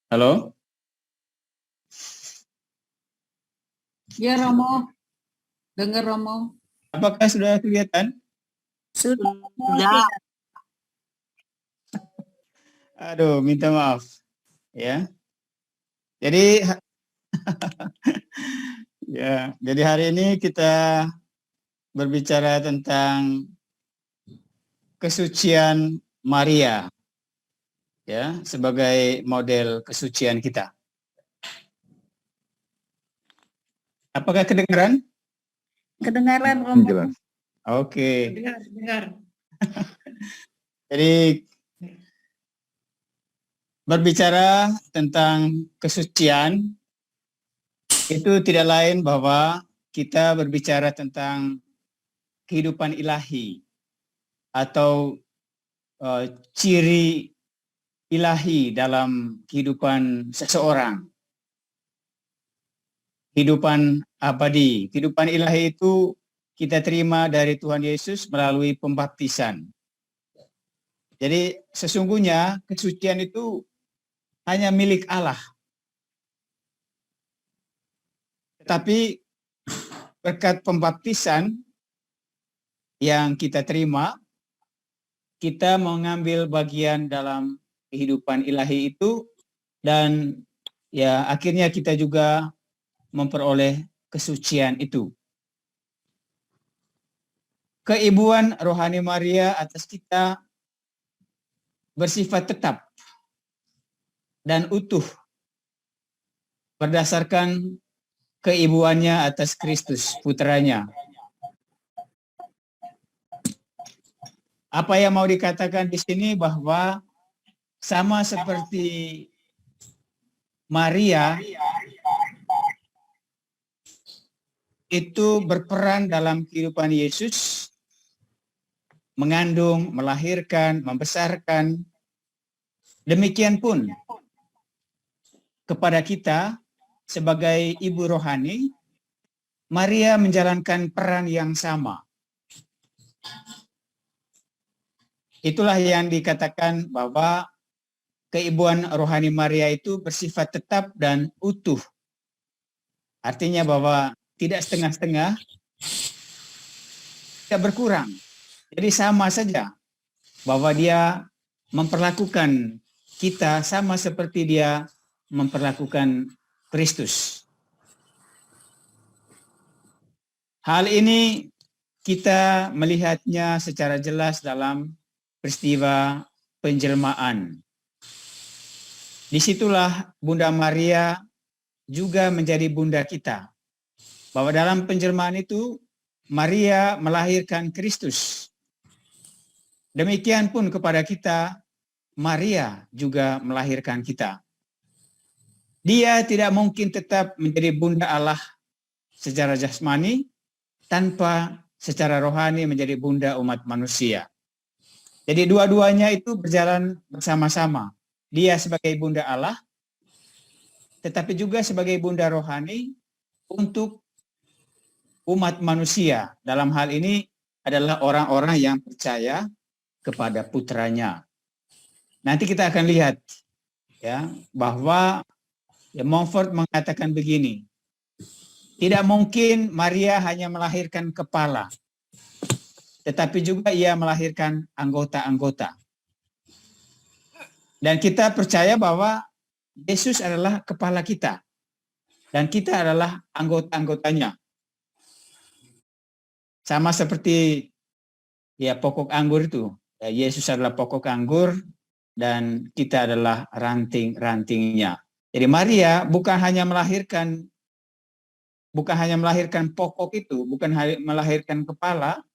Halo? Ya Romo, dengar Romo. Apakah sudah kelihatan? Sudah. Aduh, minta maaf. Ya. Jadi jadi hari ini kita berbicara tentang kesucian Maria, ya, sebagai model kesucian kita. Apakah kedengaran? Kedengaran Romo. Jelas. Oke. Dengar. Jadi berbicara tentang kesucian itu tidak lain bahwa kita berbicara tentang kehidupan ilahi atau ciri ilahi dalam kehidupan seseorang. Kehidupan abadi. Kehidupan ilahi itu kita terima dari Tuhan Yesus melalui pembaptisan. Jadi sesungguhnya kesucian itu hanya milik Allah. Tetapi berkat pembaptisan yang kita terima, kita mengambil bagian dalam kehidupan ilahi itu, dan ya akhirnya kita juga memperoleh kesucian itu. Keibuan rohani Maria atas kita bersifat tetap dan utuh berdasarkan keibuannya atas Kristus, putranya. Apa yang mau dikatakan di sini bahwa sama seperti Maria itu berperan dalam kehidupan Yesus, mengandung, melahirkan, membesarkan. Demikian pun kepada kita sebagai ibu rohani, Maria menjalankan peran yang sama. Itulah yang dikatakan bahwa keibuan rohani Maria itu bersifat tetap dan utuh. Artinya bahwa tidak setengah-setengah, tidak berkurang. Jadi sama saja bahwa dia memperlakukan kita sama seperti dia memperlakukan Kristus. Hal ini kita melihatnya secara jelas dalam peristiwa penjelmaan. Disitulah Bunda Maria juga menjadi bunda kita. Bahwa dalam penjelmaan itu Maria melahirkan Kristus. Demikian pun kepada kita, Maria juga melahirkan kita. Dia tidak mungkin tetap menjadi bunda Allah secara jasmani tanpa secara rohani menjadi bunda umat manusia. Jadi dua-duanya itu berjalan bersama-sama. Dia sebagai bunda Allah, tetapi juga sebagai bunda rohani untuk umat manusia. Dalam hal ini adalah orang-orang yang percaya kepada putranya. Nanti kita akan lihat ya bahwa Montfort mengatakan begini, tidak mungkin Maria hanya melahirkan kepala, tetapi juga ia melahirkan anggota-anggota. Dan kita percaya bahwa Yesus adalah kepala kita dan kita adalah anggota-anggotanya. Sama seperti ya pokok anggur itu. Ya, Yesus adalah pokok anggur dan kita adalah ranting-rantingnya. Jadi Maria bukan hanya melahirkan pokok itu, bukan hanya melahirkan kepala,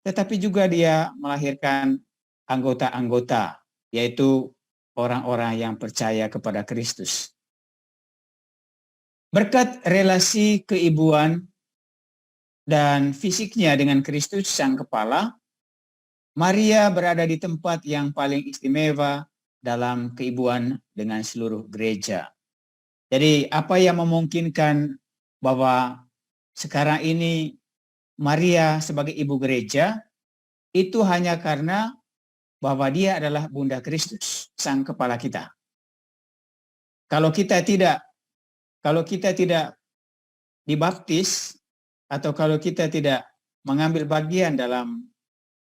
tetapi juga dia melahirkan anggota-anggota, yaitu orang-orang yang percaya kepada Kristus. Berkat relasi keibuan dan fisiknya dengan Kristus sang kepala, Maria berada di tempat yang paling istimewa dalam keibuan dengan seluruh gereja. Jadi apa yang memungkinkan bahwa sekarang ini Maria sebagai ibu gereja itu hanya karena bahwa dia adalah Bunda Kristus, sang kepala kita. kalau kita tidak dibaptis atau kalau kita tidak mengambil bagian dalam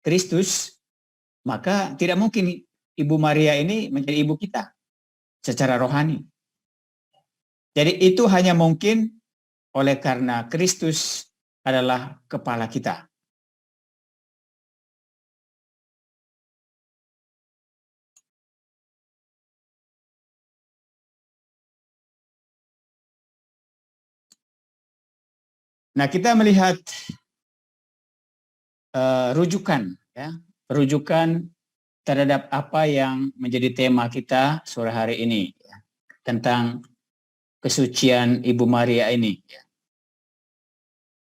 Kristus, maka tidak mungkin Ibu Maria ini menjadi ibu kita secara rohani. Jadi itu hanya mungkin oleh karena Kristus adalah kepala kita. Nah, kita melihat rujukan terhadap apa yang menjadi tema kita sore hari ini, ya, tentang kesucian Ibu Maria ini.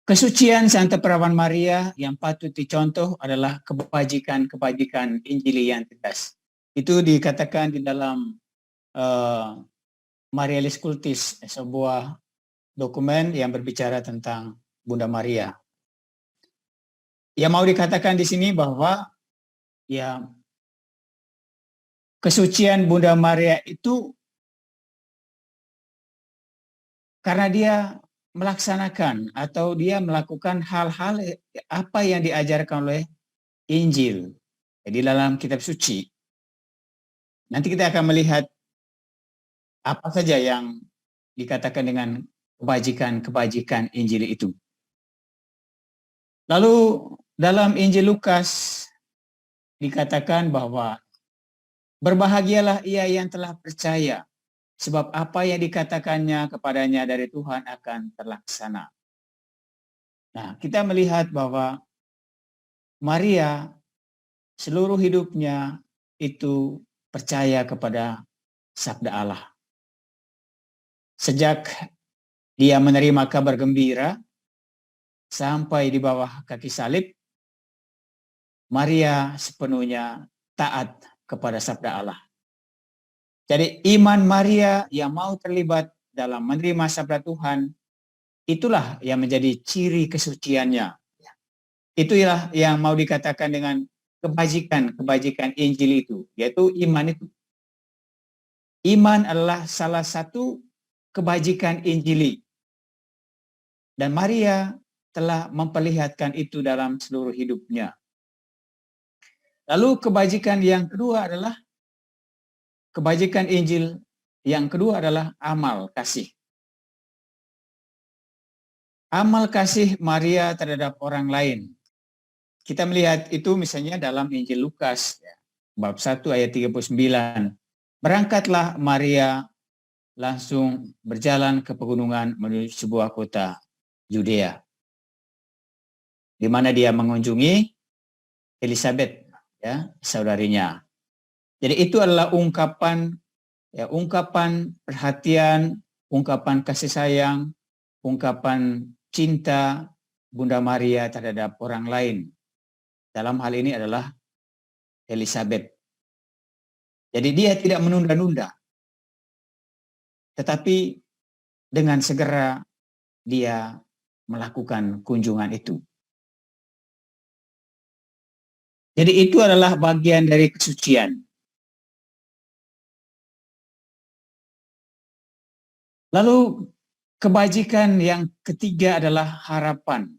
Kesucian Santa Perawan Maria yang patut dicontoh adalah kebajikan Injili yang tegas. Itu dikatakan di dalam Marialis Cultis, sebuah dokumen yang berbicara tentang Bunda Maria. Ya, mau dikatakan di sini bahwa ya kesucian Bunda Maria itu karena dia melaksanakan atau dia melakukan hal-hal apa yang diajarkan oleh Injil di dalam kitab suci. Nanti kita akan melihat apa saja yang dikatakan dengan kebajikan Injil itu. Lalu dalam Injil Lukas dikatakan bahwa berbahagialah ia yang telah percaya, sebab apa yang dikatakannya kepadanya dari Tuhan akan terlaksana. Nah, kita melihat bahwa Maria seluruh hidupnya itu percaya kepada sabda Allah. Sejak dia menerima kabar gembira sampai di bawah kaki salib, Maria sepenuhnya taat kepada sabda Allah. Jadi iman Maria yang mau terlibat dalam menerima sabda Tuhan, itulah yang menjadi ciri kesuciannya. Itulah yang mau dikatakan dengan kebajikan Injil itu, yaitu iman itu. Iman adalah salah satu kebajikan Injili. Dan Maria telah memperlihatkan itu dalam seluruh hidupnya. Lalu kebajikan yang kedua adalah kebajikan Injil yang kedua adalah amal kasih. Amal kasih Maria terhadap orang lain. Kita melihat itu misalnya dalam Injil Lukas, bab 1 ayat 39. Berangkatlah Maria langsung berjalan ke pegunungan menuju sebuah kota Yudea, di mana dia mengunjungi Elizabeth, ya, saudarinya. Jadi itu adalah ungkapan perhatian, ungkapan kasih sayang, ungkapan cinta Bunda Maria terhadap orang lain. Dalam hal ini adalah Elizabeth. Jadi dia tidak menunda-nunda, tetapi dengan segera dia melakukan kunjungan itu. Jadi itu adalah bagian dari kesucian. Lalu kebajikan yang ketiga adalah harapan.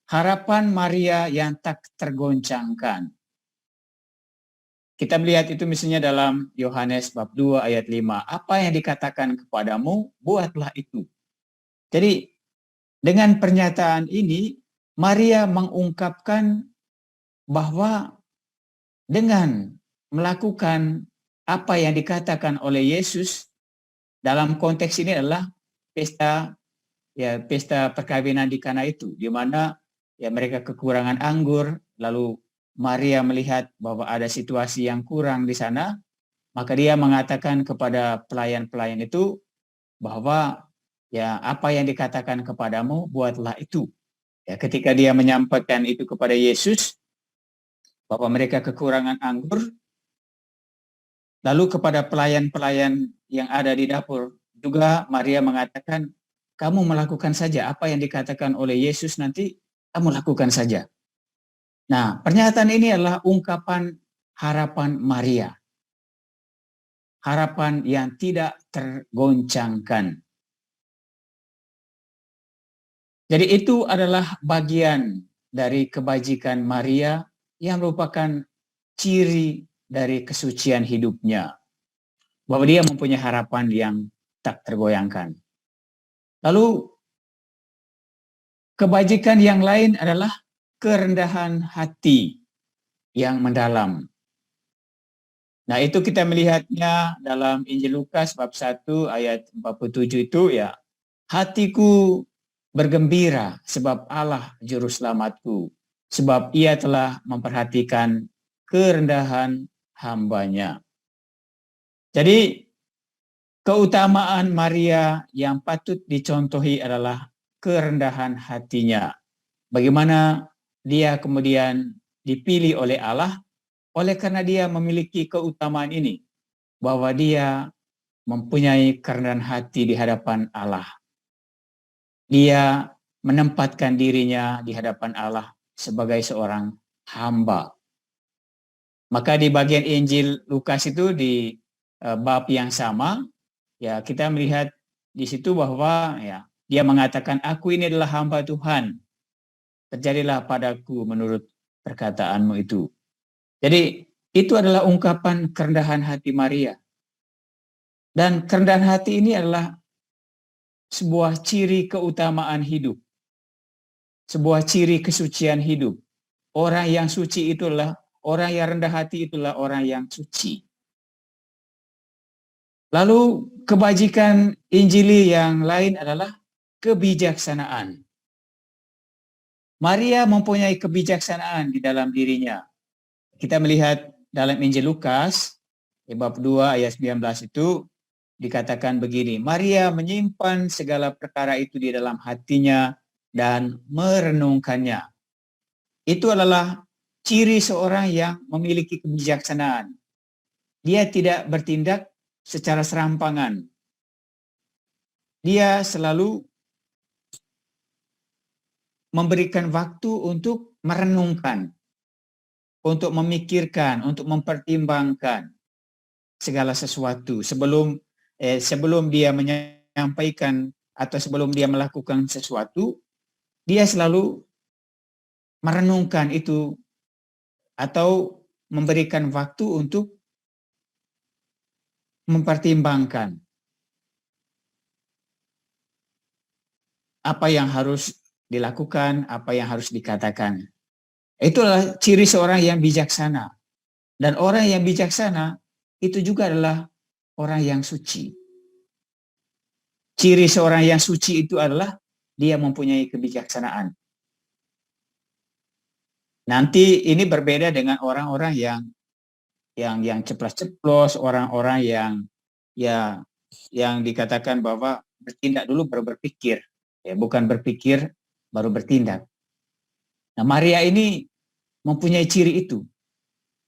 Harapan Maria yang tak tergoncangkan. Kita melihat itu misalnya dalam Yohanes bab 2 ayat 5. Apa yang dikatakan kepadamu, buatlah itu. Jadi dengan pernyataan ini, Maria mengungkapkan bahwa dengan melakukan apa yang dikatakan oleh Yesus, dalam konteks ini adalah pesta perkawinan di Kana itu, di mana ya mereka kekurangan anggur, lalu Maria melihat bahwa ada situasi yang kurang di sana, maka dia mengatakan kepada pelayan-pelayan itu bahwa ya apa yang dikatakan kepadamu buatlah itu. Ya, ketika dia menyampaikan itu kepada Yesus bahwa mereka kekurangan anggur, lalu kepada pelayan-pelayan yang ada di dapur juga Maria mengatakan, kamu melakukan saja apa yang dikatakan oleh Yesus, nanti kamu lakukan saja. Nah, pernyataan ini adalah ungkapan harapan Maria. harapan yang tidak tergoncangkan. Jadi itu adalah bagian dari kebajikan Maria yang merupakan ciri dari kesucian hidupnya, bahwa dia mempunyai harapan yang tak tergoyangkan. Lalu kebajikan yang lain adalah kerendahan hati yang mendalam. Nah, itu kita melihatnya dalam Injil Lukas bab 1 ayat 47 itu ya. Hatiku bergembira sebab Allah juru selamatku, sebab ia telah memperhatikan kerendahan hambanya. Jadi keutamaan Maria yang patut dicontohi adalah kerendahan hatinya. Bagaimana dia kemudian dipilih oleh Allah oleh karena dia memiliki keutamaan ini, bahwa dia mempunyai kerendahan hati di hadapan Allah. Dia menempatkan dirinya di hadapan Allah sebagai seorang hamba. Maka di bagian Injil Lukas itu di bab yang sama, ya kita melihat di situ bahwa ya dia mengatakan, aku ini adalah hamba Tuhan, terjadilah padaku menurut perkataanmu itu. Jadi itu adalah ungkapan kerendahan hati Maria. Dan kerendahan hati ini adalah sebuah ciri keutamaan hidup. Sebuah ciri kesucian hidup. Orang yang suci itulah, orang yang rendah hati itulah orang yang suci. Lalu kebajikan Injili yang lain adalah kebijaksanaan. Maria mempunyai kebijaksanaan di dalam dirinya. Kita melihat dalam Injil Lukas, bab 2 ayat 19 itu dikatakan begini, Maria menyimpan segala perkara itu di dalam hatinya dan merenungkannya. Itu adalah ciri seorang yang memiliki kebijaksanaan. Dia tidak bertindak secara serampangan. Dia selalu memberikan waktu untuk merenungkan, untuk memikirkan, untuk mempertimbangkan segala sesuatu sebelum dia menyampaikan atau sebelum dia melakukan sesuatu, dia selalu merenungkan itu atau memberikan waktu untuk mempertimbangkan apa yang harus dilakukan, apa yang harus dikatakan. Itulah ciri seorang yang bijaksana. Dan orang yang bijaksana itu juga adalah orang yang suci. Ciri seorang yang suci itu adalah dia mempunyai kebijaksanaan. Nanti ini berbeda dengan orang-orang yang ceplos-ceplos, orang-orang yang dikatakan bahwa bertindak dulu baru berpikir, ya bukan berpikir baru bertindak. Nah, Maria ini mempunyai ciri itu.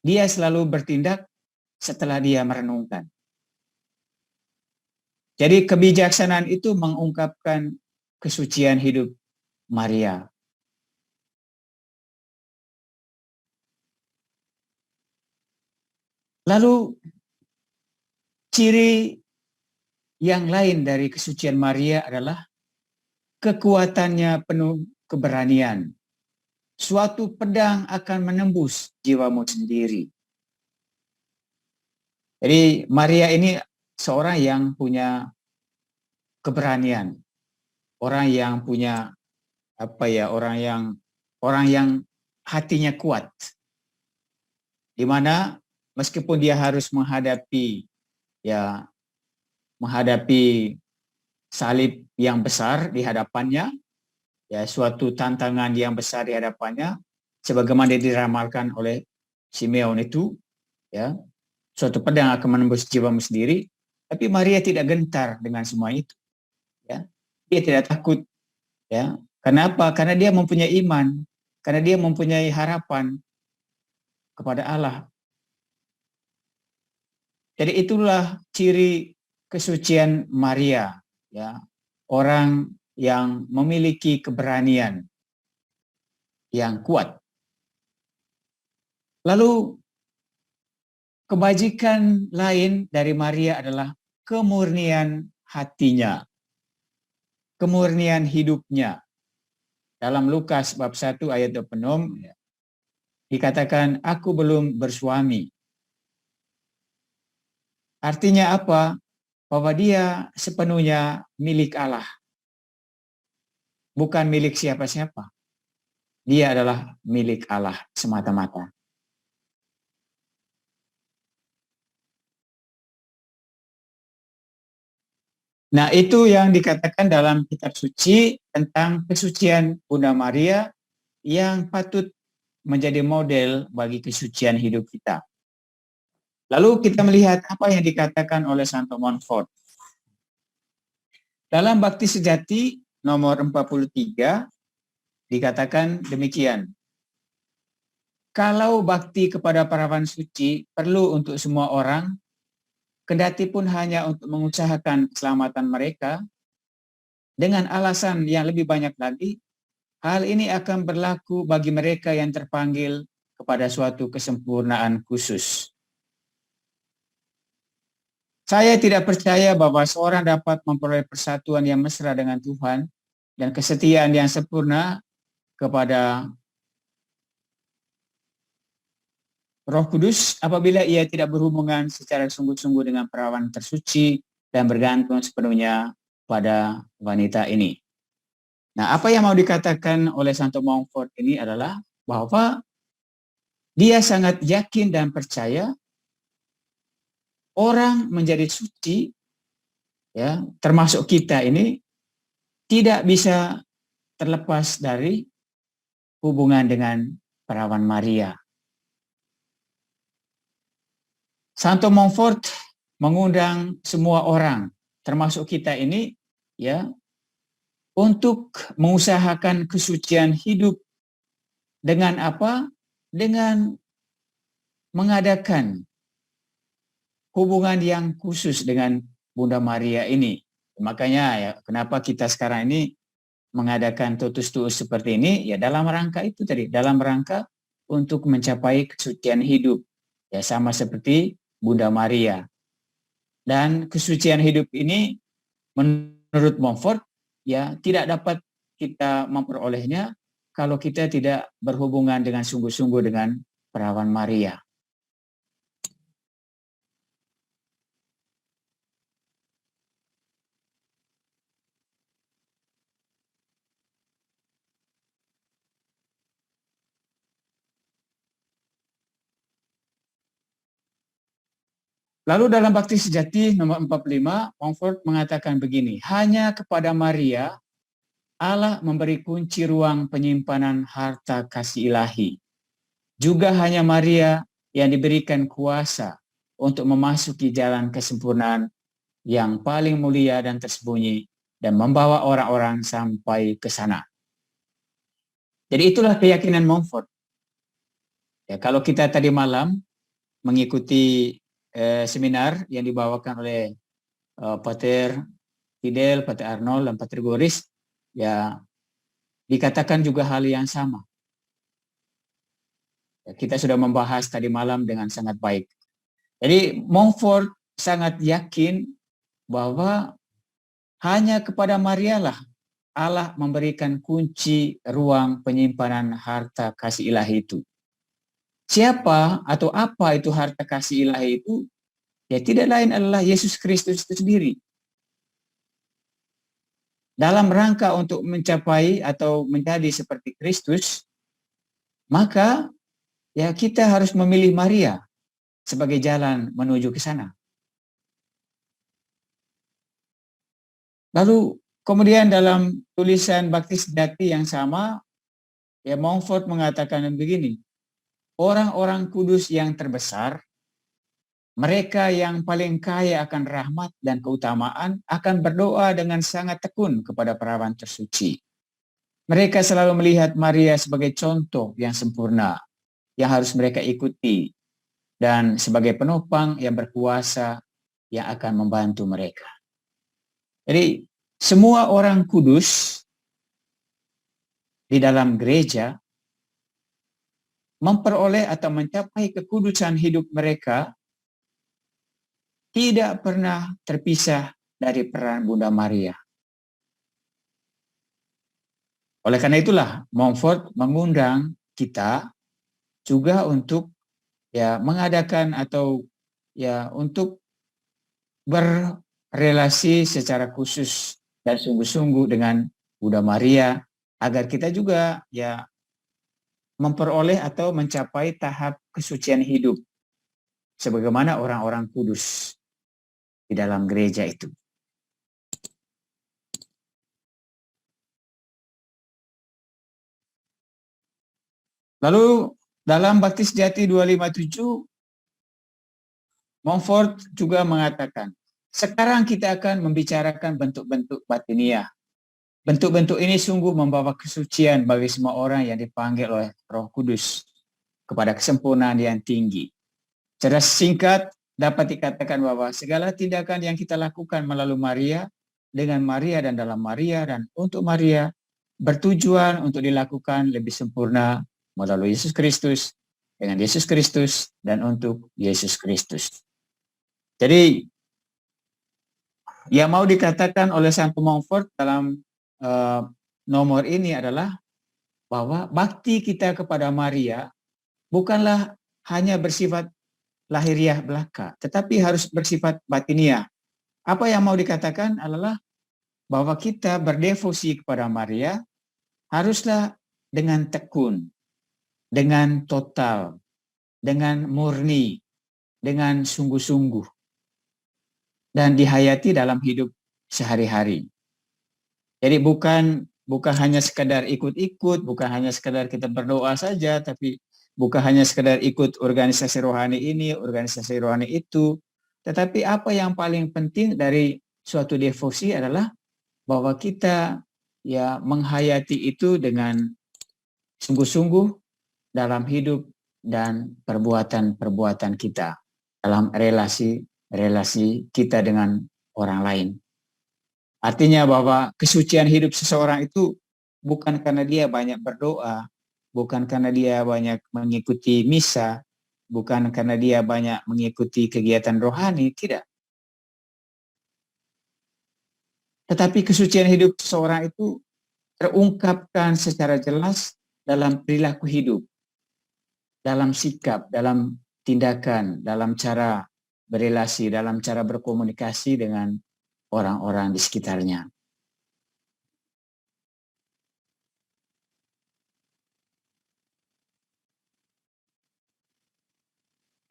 Dia selalu bertindak setelah dia merenungkan. Jadi kebijaksanaan itu mengungkapkan kesucian hidup Maria. Lalu ciri yang lain dari kesucian Maria adalah kekuatannya penuh keberanian. Suatu pedang akan menembus jiwamu sendiri. Jadi Maria ini seorang yang punya keberanian. Orang yang punya orang yang hatinya kuat. Di mana meskipun dia harus menghadapi salib yang besar di hadapannya, ya suatu tantangan yang besar di hadapannya, sebagaimana diramalkan oleh Simeon itu, ya suatu pedang akan menembus jiwamu sendiri, tapi Maria tidak gentar dengan semua itu, ya dia tidak takut, ya kenapa? Karena dia mempunyai iman, karena dia mempunyai harapan kepada Allah. Jadi itulah ciri kesucian Maria, ya orang yang memiliki keberanian yang kuat. Lalu kebajikan lain dari Maria adalah kemurnian hatinya, kemurnian hidupnya. Dalam Lukas bab 1 ayat 26 dikatakan, aku belum bersuami. Artinya apa? Bahwa dia sepenuhnya milik Allah, bukan milik siapa-siapa. Dia adalah milik Allah semata-mata. Nah, itu yang dikatakan dalam kitab suci tentang kesucian Bunda Maria yang patut menjadi model bagi kesucian hidup kita. Lalu kita melihat apa yang dikatakan oleh Santo Montfort. Dalam Bakti Sejati nomor 43 dikatakan demikian. Kalau bakti kepada perawan suci perlu untuk semua orang, kendati pun hanya untuk mengusahakan keselamatan mereka, dengan alasan yang lebih banyak lagi, hal ini akan berlaku bagi mereka yang terpanggil kepada suatu kesempurnaan khusus. Saya tidak percaya bahwa seorang dapat memperoleh persatuan yang mesra dengan Tuhan dan kesetiaan yang sempurna kepada Roh Kudus apabila ia tidak berhubungan secara sungguh-sungguh dengan perawan tersuci dan bergantung sepenuhnya pada wanita ini. Nah, apa yang mau dikatakan oleh Santo Montfort ini adalah bahwa dia sangat yakin dan percaya orang menjadi suci, ya, termasuk kita ini, tidak bisa terlepas dari hubungan dengan perawan Maria. Santo Montfort mengundang semua orang, termasuk kita ini, ya, untuk mengusahakan kesucian hidup dengan apa? Dengan mengadakan hubungan yang khusus dengan Bunda Maria ini. Makanya ya, kenapa kita sekarang ini mengadakan tutus tuus seperti ini? Ya dalam rangka itu tadi, dalam rangka untuk mencapai kesucian hidup. Ya sama seperti Bunda Maria. Dan kesucian hidup ini menurut Montfort ya tidak dapat kita memperolehnya kalau kita tidak berhubungan dengan sungguh-sungguh dengan perawan Maria. Lalu dalam Bakti Sejati nomor 45, Montfort mengatakan begini, hanya kepada Maria Allah memberi kunci ruang penyimpanan harta kasih ilahi. Juga hanya Maria yang diberikan kuasa untuk memasuki jalan kesempurnaan yang paling mulia dan tersembunyi dan membawa orang-orang sampai ke sana. Jadi itulah keyakinan Montfort. Ya, kalau kita tadi malam mengikuti seminar yang dibawakan oleh Pater Fidel, Pater Arnold, dan Pater Goris, ya dikatakan juga hal yang sama. Ya, kita sudah membahas tadi malam dengan sangat baik. Jadi Montfort sangat yakin bahwa hanya kepada Maria lah Allah memberikan kunci ruang penyimpanan harta kasih ilahi itu. Siapa atau apa itu harta kasih ilahi itu? Ya tidak lain adalah Yesus Kristus itu sendiri. Dalam rangka untuk mencapai atau menjadi seperti Kristus, maka ya kita harus memilih Maria sebagai jalan menuju ke sana. Lalu kemudian dalam tulisan Bakti Sejati yang sama, ya Montfort mengatakan begini, orang-orang kudus yang terbesar, mereka yang paling kaya akan rahmat dan keutamaan akan berdoa dengan sangat tekun kepada perawan tersuci. Mereka selalu melihat Maria sebagai contoh yang sempurna yang harus mereka ikuti dan sebagai penopang yang berkuasa yang akan membantu mereka. Jadi semua orang kudus di dalam gereja memperoleh atau mencapai kekudusan hidup mereka tidak pernah terpisah dari peran Bunda Maria. Oleh karena itulah Montfort mengundang kita juga untuk mengadakan atau untuk berrelasi secara khusus dan sungguh-sungguh dengan Bunda Maria agar kita juga memperoleh atau mencapai tahap kesucian hidup sebagaimana orang-orang kudus di dalam gereja itu. Lalu dalam Bakti Sejati 257, Montfort juga mengatakan, sekarang kita akan membicarakan bentuk-bentuk batiniah. Bentuk-bentuk ini sungguh membawa kesucian bagi semua orang yang dipanggil oleh Roh Kudus kepada kesempurnaan yang tinggi. Secara singkat, dapat dikatakan bahwa segala tindakan yang kita lakukan melalui Maria, dengan Maria dan dalam Maria dan untuk Maria, bertujuan untuk dilakukan lebih sempurna melalui Yesus Kristus, dengan Yesus Kristus, dan untuk Yesus Kristus. Jadi, yang mau dikatakan oleh Santo Montfort dalam nomor ini adalah bahwa bakti kita kepada Maria bukanlah hanya bersifat lahiriah belaka, tetapi harus bersifat batiniah. Apa yang mau dikatakan adalah bahwa kita berdevosi kepada Maria haruslah dengan tekun, dengan total, dengan murni, dengan sungguh-sungguh, dan dihayati dalam hidup sehari-hari. Jadi bukan hanya sekadar ikut-ikut, bukan hanya sekadar kita berdoa saja, tapi bukan hanya sekadar ikut organisasi rohani ini, organisasi rohani itu, tetapi apa yang paling penting dari suatu devosi adalah bahwa kita menghayati itu dengan sungguh-sungguh dalam hidup dan perbuatan-perbuatan kita, dalam relasi kita dengan orang lain. Artinya bahwa kesucian hidup seseorang itu bukan karena dia banyak berdoa, bukan karena dia banyak mengikuti misa, bukan karena dia banyak mengikuti kegiatan rohani, tidak. Tetapi kesucian hidup seseorang itu terungkapkan secara jelas dalam perilaku hidup, dalam sikap, dalam tindakan, dalam cara berelasi, dalam cara berkomunikasi dengan orang-orang di sekitarnya.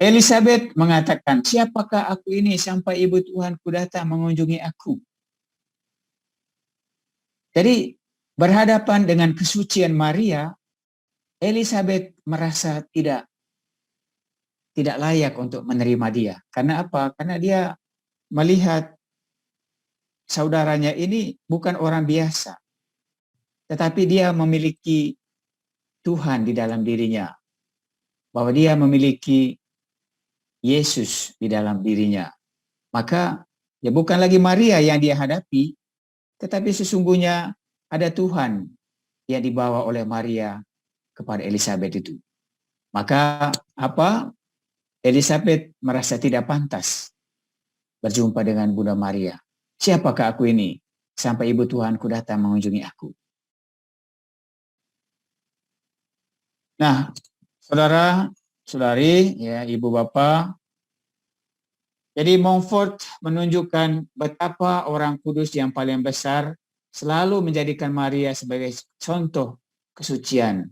Elizabeth mengatakan, siapakah aku ini sampai ibu Tuhanku datang mengunjungi aku? Jadi berhadapan dengan kesucian Maria, Elizabeth merasa tidak layak untuk menerima dia. Karena apa? Karena dia melihat saudaranya ini bukan orang biasa, tetapi dia memiliki Tuhan di dalam dirinya, bahwa dia memiliki Yesus di dalam dirinya. Maka bukan lagi Maria yang dia hadapi, tetapi sesungguhnya ada Tuhan yang dibawa oleh Maria kepada Elizabeth itu. Maka Elizabeth merasa tidak pantas berjumpa dengan Bunda Maria. Siapakah aku ini sampai ibu Tuhanku datang mengunjungi aku? Nah, saudara-saudari, ibu bapak, jadi Montfort menunjukkan betapa orang kudus yang paling besar selalu menjadikan Maria sebagai contoh kesucian.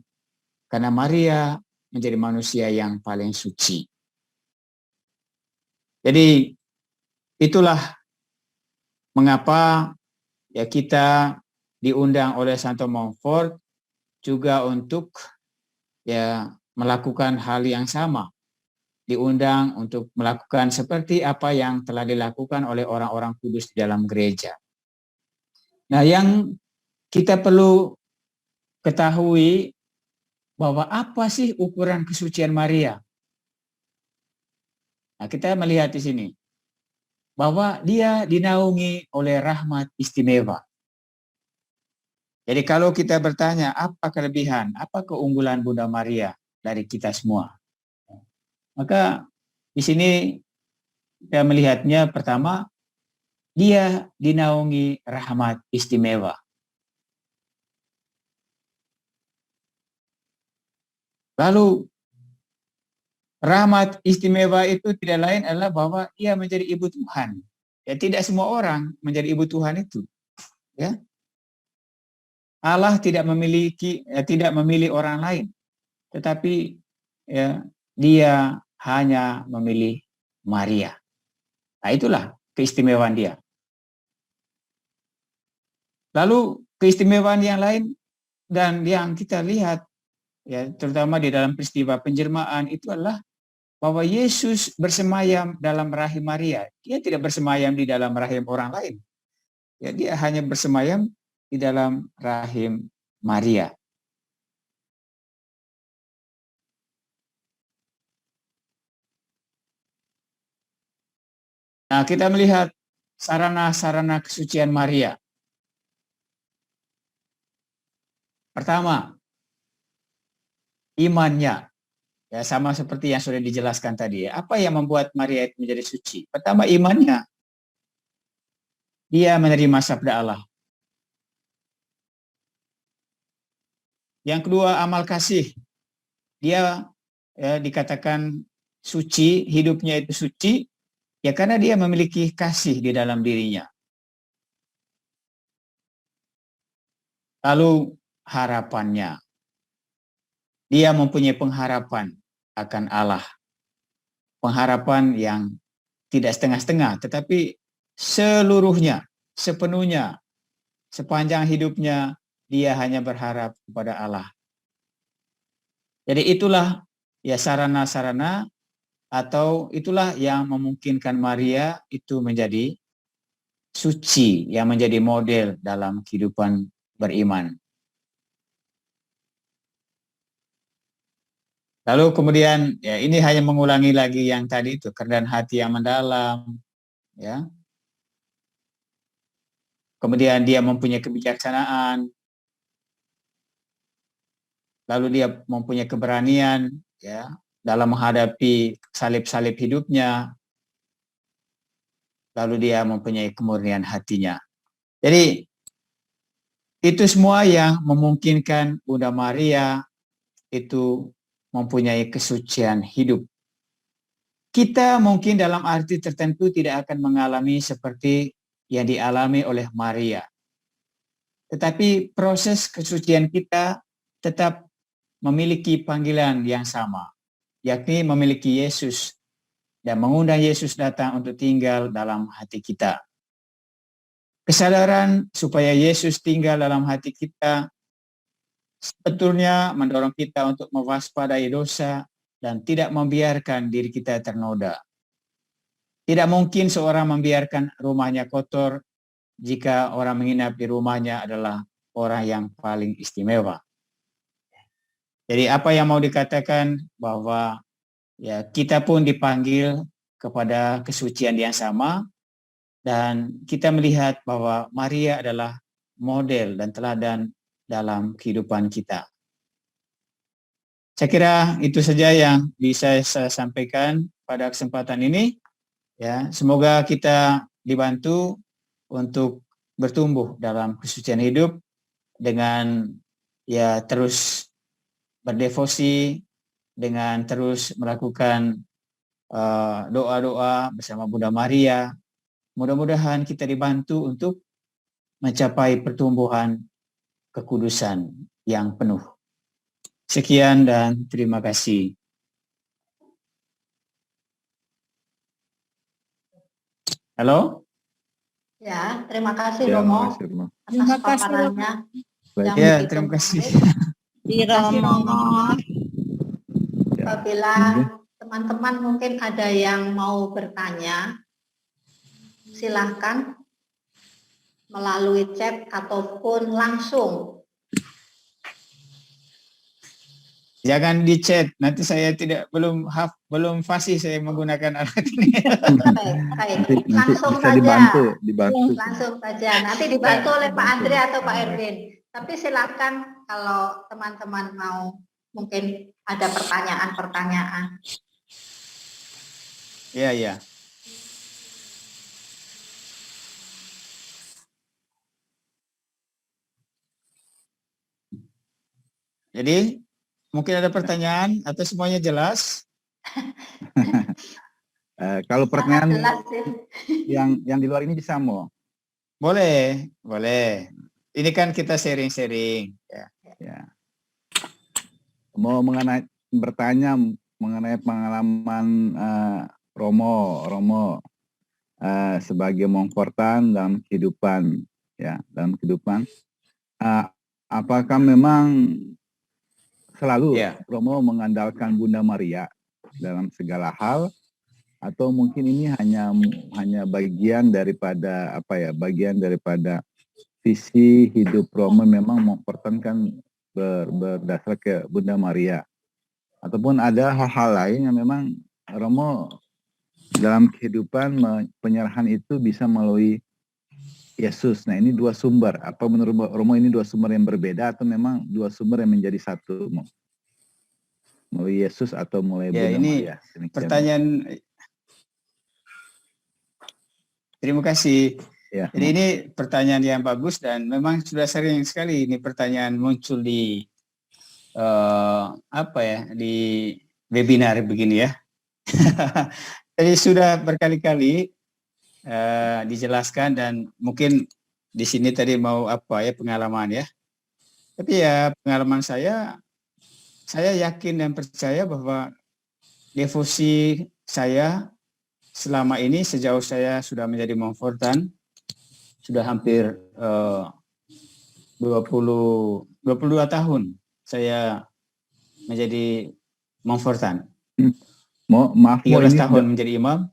Karena Maria menjadi manusia yang paling suci. Jadi itulah mengapa kita diundang oleh Santo Montfort juga untuk melakukan hal yang sama. Diundang untuk melakukan seperti apa yang telah dilakukan oleh orang-orang kudus di dalam gereja. Nah, yang kita perlu ketahui bahwa apa sih ukuran kesucian Maria? Nah, kita melihat di sini bahwa dia dinaungi oleh rahmat istimewa. Jadi kalau kita bertanya apa kelebihan, apa keunggulan Bunda Maria dari kita semua? Maka di sini kita melihatnya pertama, dia dinaungi rahmat istimewa. Lalu rahmat istimewa itu tidak lain adalah bahwa ia menjadi ibu Tuhan. Ya, tidak semua orang menjadi ibu Tuhan itu. Ya. Allah tidak memilih orang lain, tetapi ya, dia hanya memilih Maria. Nah, itulah keistimewaan dia. Lalu keistimewaan yang lain dan yang kita lihat, ya, terutama di dalam peristiwa penjelmaan itu adalah bahwa Yesus bersemayam dalam rahim Maria. Dia tidak bersemayam di dalam rahim orang lain. Ya, dia hanya bersemayam di dalam rahim Maria. Nah, kita melihat sarana-sarana kesucian Maria. Pertama, imannya. Ya, sama seperti yang sudah dijelaskan tadi. Ya. Apa yang membuat Maria itu menjadi suci? Pertama, imannya. Dia menerima sabda Allah. Yang kedua, amal kasih. Dia dikatakan suci, hidupnya itu suci, ya karena dia memiliki kasih di dalam dirinya. Lalu harapannya. Dia mempunyai pengharapan akan Allah. Pengharapan yang tidak setengah-setengah, tetapi seluruhnya, sepenuhnya, sepanjang hidupnya, dia hanya berharap kepada Allah. Jadi itulah ya sarana-sarana atau itulah yang memungkinkan Maria itu menjadi suci, yang menjadi model dalam kehidupan beriman. Lalu kemudian ya ini hanya mengulangi lagi yang tadi itu, kerendahan hati yang mendalam, ya. Kemudian dia mempunyai kebijaksanaan, lalu dia mempunyai keberanian, ya, dalam menghadapi salib-salib hidupnya, lalu dia mempunyai kemurnian hatinya. Jadi itu semua yang memungkinkan Bunda Maria itu mempunyai kesucian hidup. Kita mungkin dalam arti tertentu tidak akan mengalami seperti yang dialami oleh Maria. Tetapi proses kesucian kita tetap memiliki panggilan yang sama, yakni memiliki Yesus dan mengundang Yesus datang untuk tinggal dalam hati kita. Kesadaran supaya Yesus tinggal dalam hati kita sebetulnya mendorong kita untuk mewaspadai dosa dan tidak membiarkan diri kita ternoda. Tidak mungkin seorang membiarkan rumahnya kotor jika orang menginap di rumahnya adalah orang yang paling istimewa. Jadi apa yang mau dikatakan bahwa ya kita pun dipanggil kepada kesucian yang sama dan kita melihat bahwa Maria adalah model dan teladan dalam kehidupan kita. Saya kira itu saja yang bisa saya sampaikan pada kesempatan ini. Ya, semoga kita dibantu untuk bertumbuh dalam kesucian hidup dengan ya terus berdevosi, dengan terus melakukan doa-doa bersama Bunda Maria. Mudah-mudahan kita dibantu untuk mencapai pertumbuhan kekudusan yang penuh. Sekian dan terima kasih. Halo? Ya, terima kasih Ya, Romo makasih, Romo. atas Terima kasih, paparannya. yang Ya, begitu terima kasih. menarik. Terima kasih, Romo. Ya. Apabila teman-teman mungkin ada yang mau bertanya, silahkan melalui chat ataupun langsung. Jangan di chat, nanti saya belum fasih saya menggunakan alat ini. Baik. Nanti Langsung bisa saja. dibantu. Langsung saja. Nanti dibantu oleh Pak Andre atau Pak Erwin. Tapi silakan kalau teman-teman mau mungkin ada pertanyaan-pertanyaan. Iya, iya. Jadi mungkin ada pertanyaan atau semuanya jelas? Kalau Sangat pertanyaan jelas sih. yang di luar ini bisa mau. Boleh, boleh. Ini kan kita sharing-sharing. Ya. Ya. Mau bertanya mengenai pengalaman Romo sebagai Montfortan dalam kehidupan, ya, dalam kehidupan. Apakah memang selalu Ya. Romo mengandalkan Bunda Maria dalam segala hal, atau mungkin ini hanya bagian daripada bagian daripada visi hidup Romo memang mempertahankan berdasar ke Bunda Maria, ataupun ada hal-hal lain yang memang Romo dalam kehidupan penyerahan itu bisa melalui Yesus. Nah, ini dua sumber. Apa menurut Romo ini dua sumber yang berbeda atau memang dua sumber yang menjadi satu? Melalui Yesus atau mulai Ya, Bunda ini Maria? Demikian. pertanyaan. Terima kasih. Ya, Jadi ini pertanyaan yang bagus dan memang sudah sering sekali ini pertanyaan muncul di di webinar begini ya. Jadi sudah berkali-kali dijelaskan dan mungkin di sini tadi mau pengalaman ya. Tapi ya pengalaman saya yakin dan percaya bahwa devosi saya selama ini sejauh saya sudah menjadi Montfortan, sudah hampir 22 tahun saya menjadi Montfortan. Maaf 13 ini tahun menjadi imam.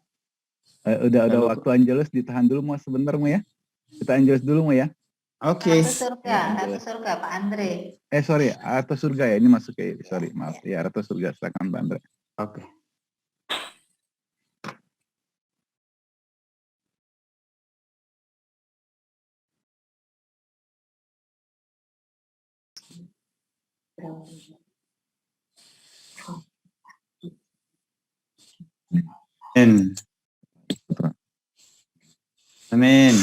udah waktu Angelus, ditahan dulu sebentar ya. Kita Angelus dulu ya. Oke. Ratu surga Pak Andre. Sorry, Ratu surga ya, ini masuk ya. Sorry, maaf ya, Ratu surga, silakan Pak Andre. Oke. Amin.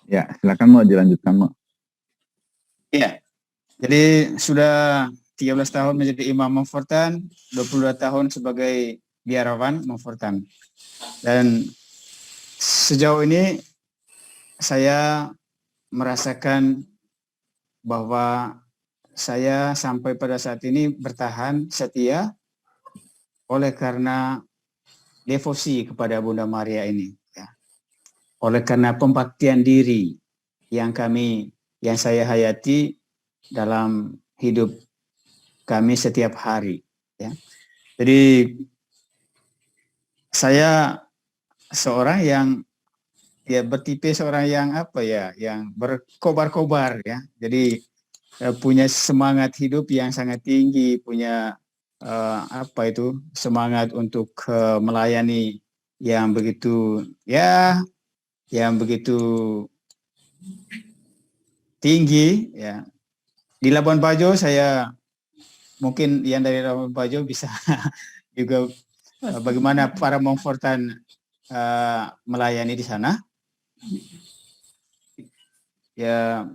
Ya, silakan mau dilanjutkan mau. Ya. Jadi sudah 13 tahun menjadi imam Montfortan, 22 tahun sebagai biarawan Montfortan. Dan sejauh ini saya merasakan bahwa saya sampai pada saat ini bertahan setia oleh karena devosi kepada Bunda Maria ini. Ya. Oleh karena pembaktian diri yang saya hayati dalam hidup kami setiap hari. Ya. Jadi saya seorang yang bertipe seorang yang yang berkobar-kobar ya. Jadi punya semangat hidup yang sangat tinggi, punya semangat untuk melayani yang begitu tinggi ya. Di Labuan Bajo saya mungkin yang dari Labuan Bajo bisa juga bagaimana para Montfortan melayani di sana. Ya,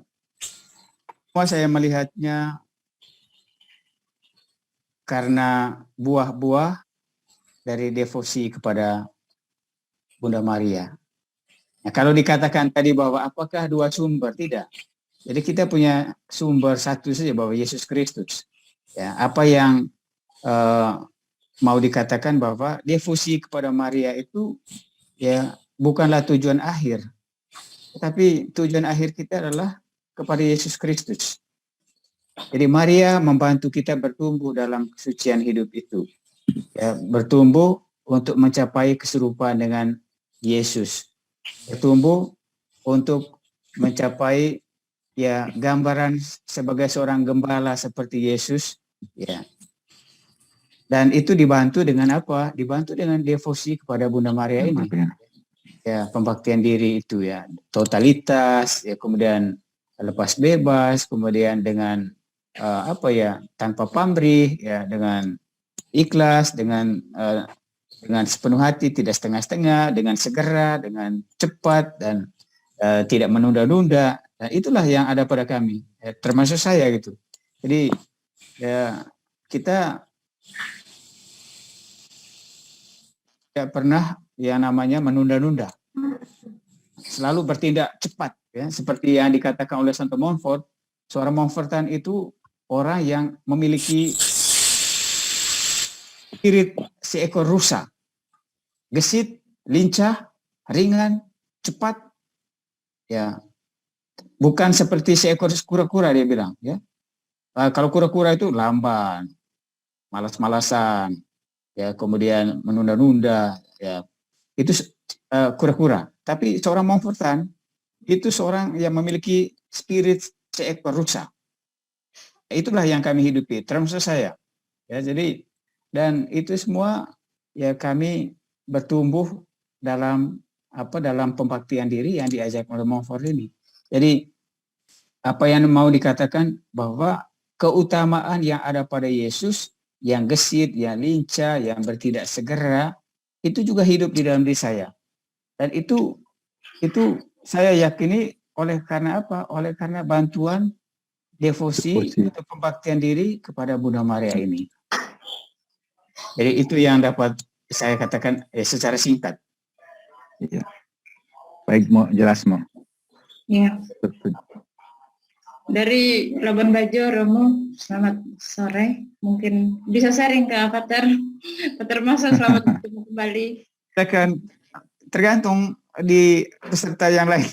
saya melihatnya karena buah-buah dari devosi kepada Bunda Maria. Nah, kalau dikatakan tadi bahwa apakah dua sumber, tidak. Jadi kita punya sumber satu saja, bahwa Yesus Kristus. Ya, apa yang mau dikatakan bahwa devosi kepada Maria itu ya bukanlah tujuan akhir, tapi tujuan akhir kita adalah kepada Yesus Kristus. Jadi Maria membantu kita bertumbuh dalam kesucian hidup itu, ya, bertumbuh untuk mencapai keserupaan dengan Yesus, bertumbuh untuk mencapai ya gambaran sebagai seorang gembala seperti Yesus, ya. Dan itu dibantu dengan apa? Dibantu dengan devosi kepada Bunda Maria ini. Ya, pembaktian diri itu ya, totalitas, ya, kemudian lepas bebas, kemudian dengan tanpa pamrih, ya, dengan ikhlas, dengan dengan sepenuh hati, tidak setengah-setengah, dengan segera, dengan cepat, dan tidak menunda-nunda. Dan itulah yang ada pada kami, termasuk saya gitu. Jadi ya, kita tidak pernah yang namanya menunda-nunda, selalu bertindak cepat, ya, seperti yang dikatakan oleh Santo Montfort. Seorang Montfortan itu orang yang memiliki spirit seekor rusa, gesit, lincah, ringan, cepat, ya, bukan seperti seekor kura-kura, dia bilang, ya. Kalau kura-kura itu lamban, malas-malasan, ya, kemudian menunda-nunda, ya, itu kura-kura. Tapi seorang Montfortan itu seorang yang memiliki spirit seekor rusa. Itulah yang kami hidupi, termasuk saya. Ya, jadi dan itu semua ya kami bertumbuh dalam pembaktian diri yang diajak oleh Montfort ini. Jadi apa yang mau dikatakan bahwa keutamaan yang ada pada Yesus, yang gesit, yang lincah, yang bertindak segera, itu juga hidup di dalam diri saya. Dan itu saya yakini oleh karena apa? Oleh karena bantuan devosi atau pembaktian diri kepada Bunda Maria ini. Jadi itu yang dapat saya katakan secara singkat. Ya. Baik, mau jelas mau. Ya. Dari Labuan Bajo, Romo, selamat sore. Mungkin bisa sharing ke Pater. Pater Masa, selamat bertemu kembali. Akan tergantung di peserta yang lain.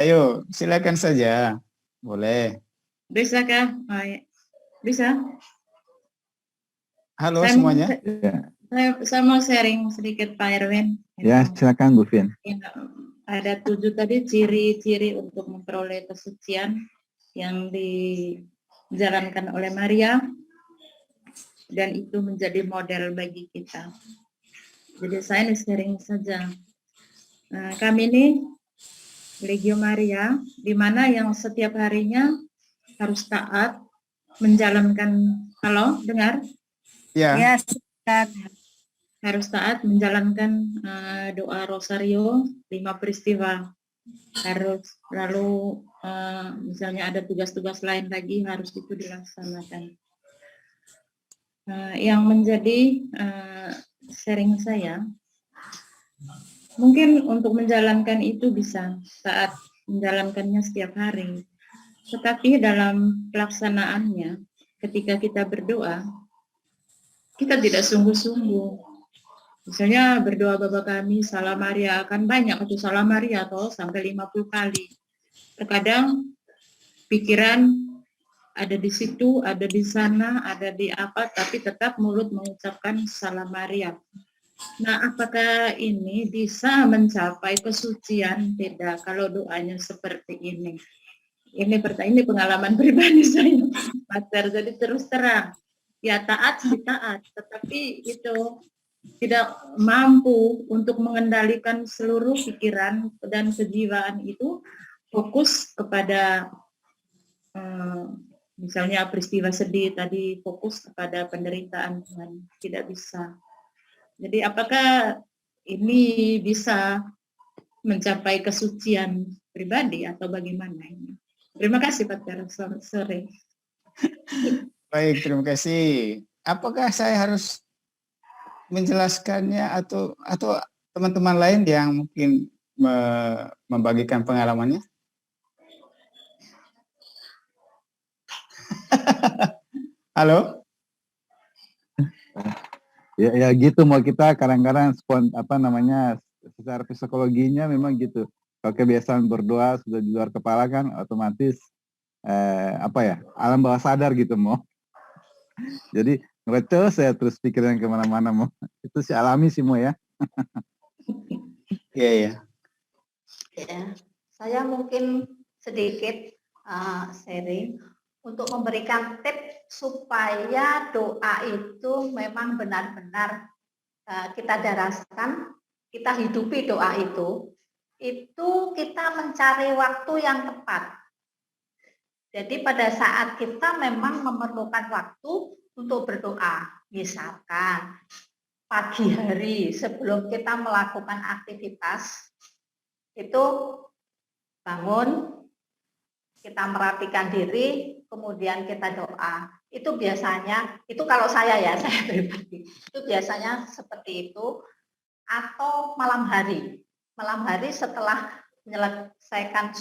Ayo, silakan saja. Boleh. Bisa kah? Oh, ya. Bisa. Halo semuanya. Saya mau sharing sedikit Pak Erwin. Ya, silakan Bu Vin. Ada 7 tadi ciri-ciri untuk memperoleh kesucian yang dijalankan oleh Maria, dan itu menjadi model bagi kita. Jadi saya sharing saja. Nah, kami ini Legio Maria, di mana yang setiap harinya harus taat menjalankan, halo, dengar? Ya. Ya, harus taat menjalankan doa Rosario 5 peristiwa. Harus lalu misalnya ada tugas-tugas lain lagi harus itu dilaksanakan. Yang menjadi sharing saya, mungkin untuk menjalankan itu bisa saat menjalankannya setiap hari. Tetapi dalam pelaksanaannya, ketika kita berdoa, kita tidak sungguh-sungguh. Misalnya berdoa Bapa Kami, Salam Maria, akan banyak itu Salam Maria atau sampai 50 kali. Terkadang pikiran ada di situ, ada di sana, ada di apa, tapi tetap mulut mengucapkan Salam Maria. Nah, apakah ini bisa mencapai kesucian? Tidak, kalau doanya seperti ini. Ini pengalaman pribadi saya, Pater. Jadi terus terang, ya taat sih taat, tetapi itu tidak mampu untuk mengendalikan seluruh pikiran dan kejiwaan itu fokus kepada misalnya peristiwa sedih tadi, fokus kepada penderitaan Tuhan. Tidak bisa. Jadi apakah ini bisa mencapai kesucian pribadi atau bagaimana ini? Terima kasih Pater, selamat sore. Baik, terima kasih. Apakah saya harus menjelaskannya atau teman-teman lain yang mungkin membagikan pengalamannya? Halo? Ya gitu, mau kita kadang-kadang secara psikologinya memang gitu. Kalau kebiasaan berdoa sudah di luar kepala kan otomatis alam bawah sadar gitu mau. Jadi ngereceh saya terus pikiran kemana-mana mau. Itu sih alami sih mau ya. Iya. Ya, saya mungkin sedikit sharing untuk memberikan tips supaya doa itu memang benar-benar kita daraskan, kita hidupi doa itu kita mencari waktu yang tepat. Jadi pada saat kita memang memerlukan waktu untuk berdoa. Misalkan pagi hari sebelum kita melakukan aktivitas itu bangun, kita merapikan diri, kemudian kita doa. Itu biasanya, itu kalau saya ya, saya pribadi, itu biasanya seperti itu. Atau malam hari setelah menyelesaikan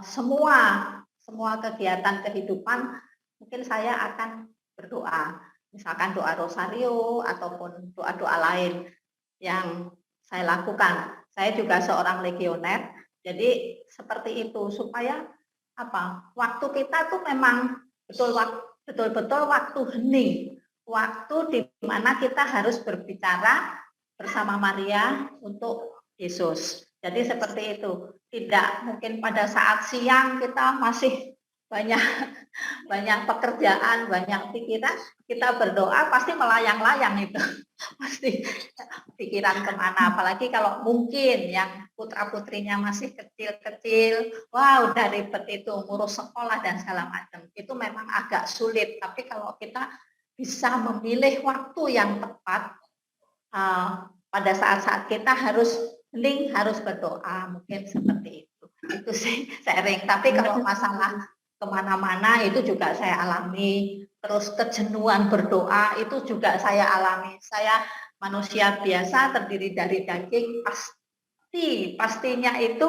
semua kegiatan kehidupan, mungkin saya akan berdoa, misalkan doa rosario ataupun doa-doa lain yang saya lakukan. Saya juga seorang legioner, jadi seperti itu supaya waktu kita tuh memang betul-betul waktu hening, waktu di mana kita harus berbicara bersama Maria untuk Yesus. Jadi seperti itu. Tidak mungkin pada saat siang kita masih banyak pekerjaan, banyak pikiran, kita berdoa pasti melayang-layang itu. Pasti pikiran kemana, apalagi kalau mungkin yang putra-putrinya masih kecil-kecil, wah udah ribet itu, ngurus sekolah dan segala macam. Itu memang agak sulit, tapi kalau kita bisa memilih waktu yang tepat pada saat-saat kita harus hening, harus berdoa, mungkin seperti itu. Itu sih sharing. Tapi kalau masalah kemana-mana itu juga saya alami. Terus kejenuhan berdoa itu juga saya alami. Saya manusia biasa terdiri dari daging, pastinya itu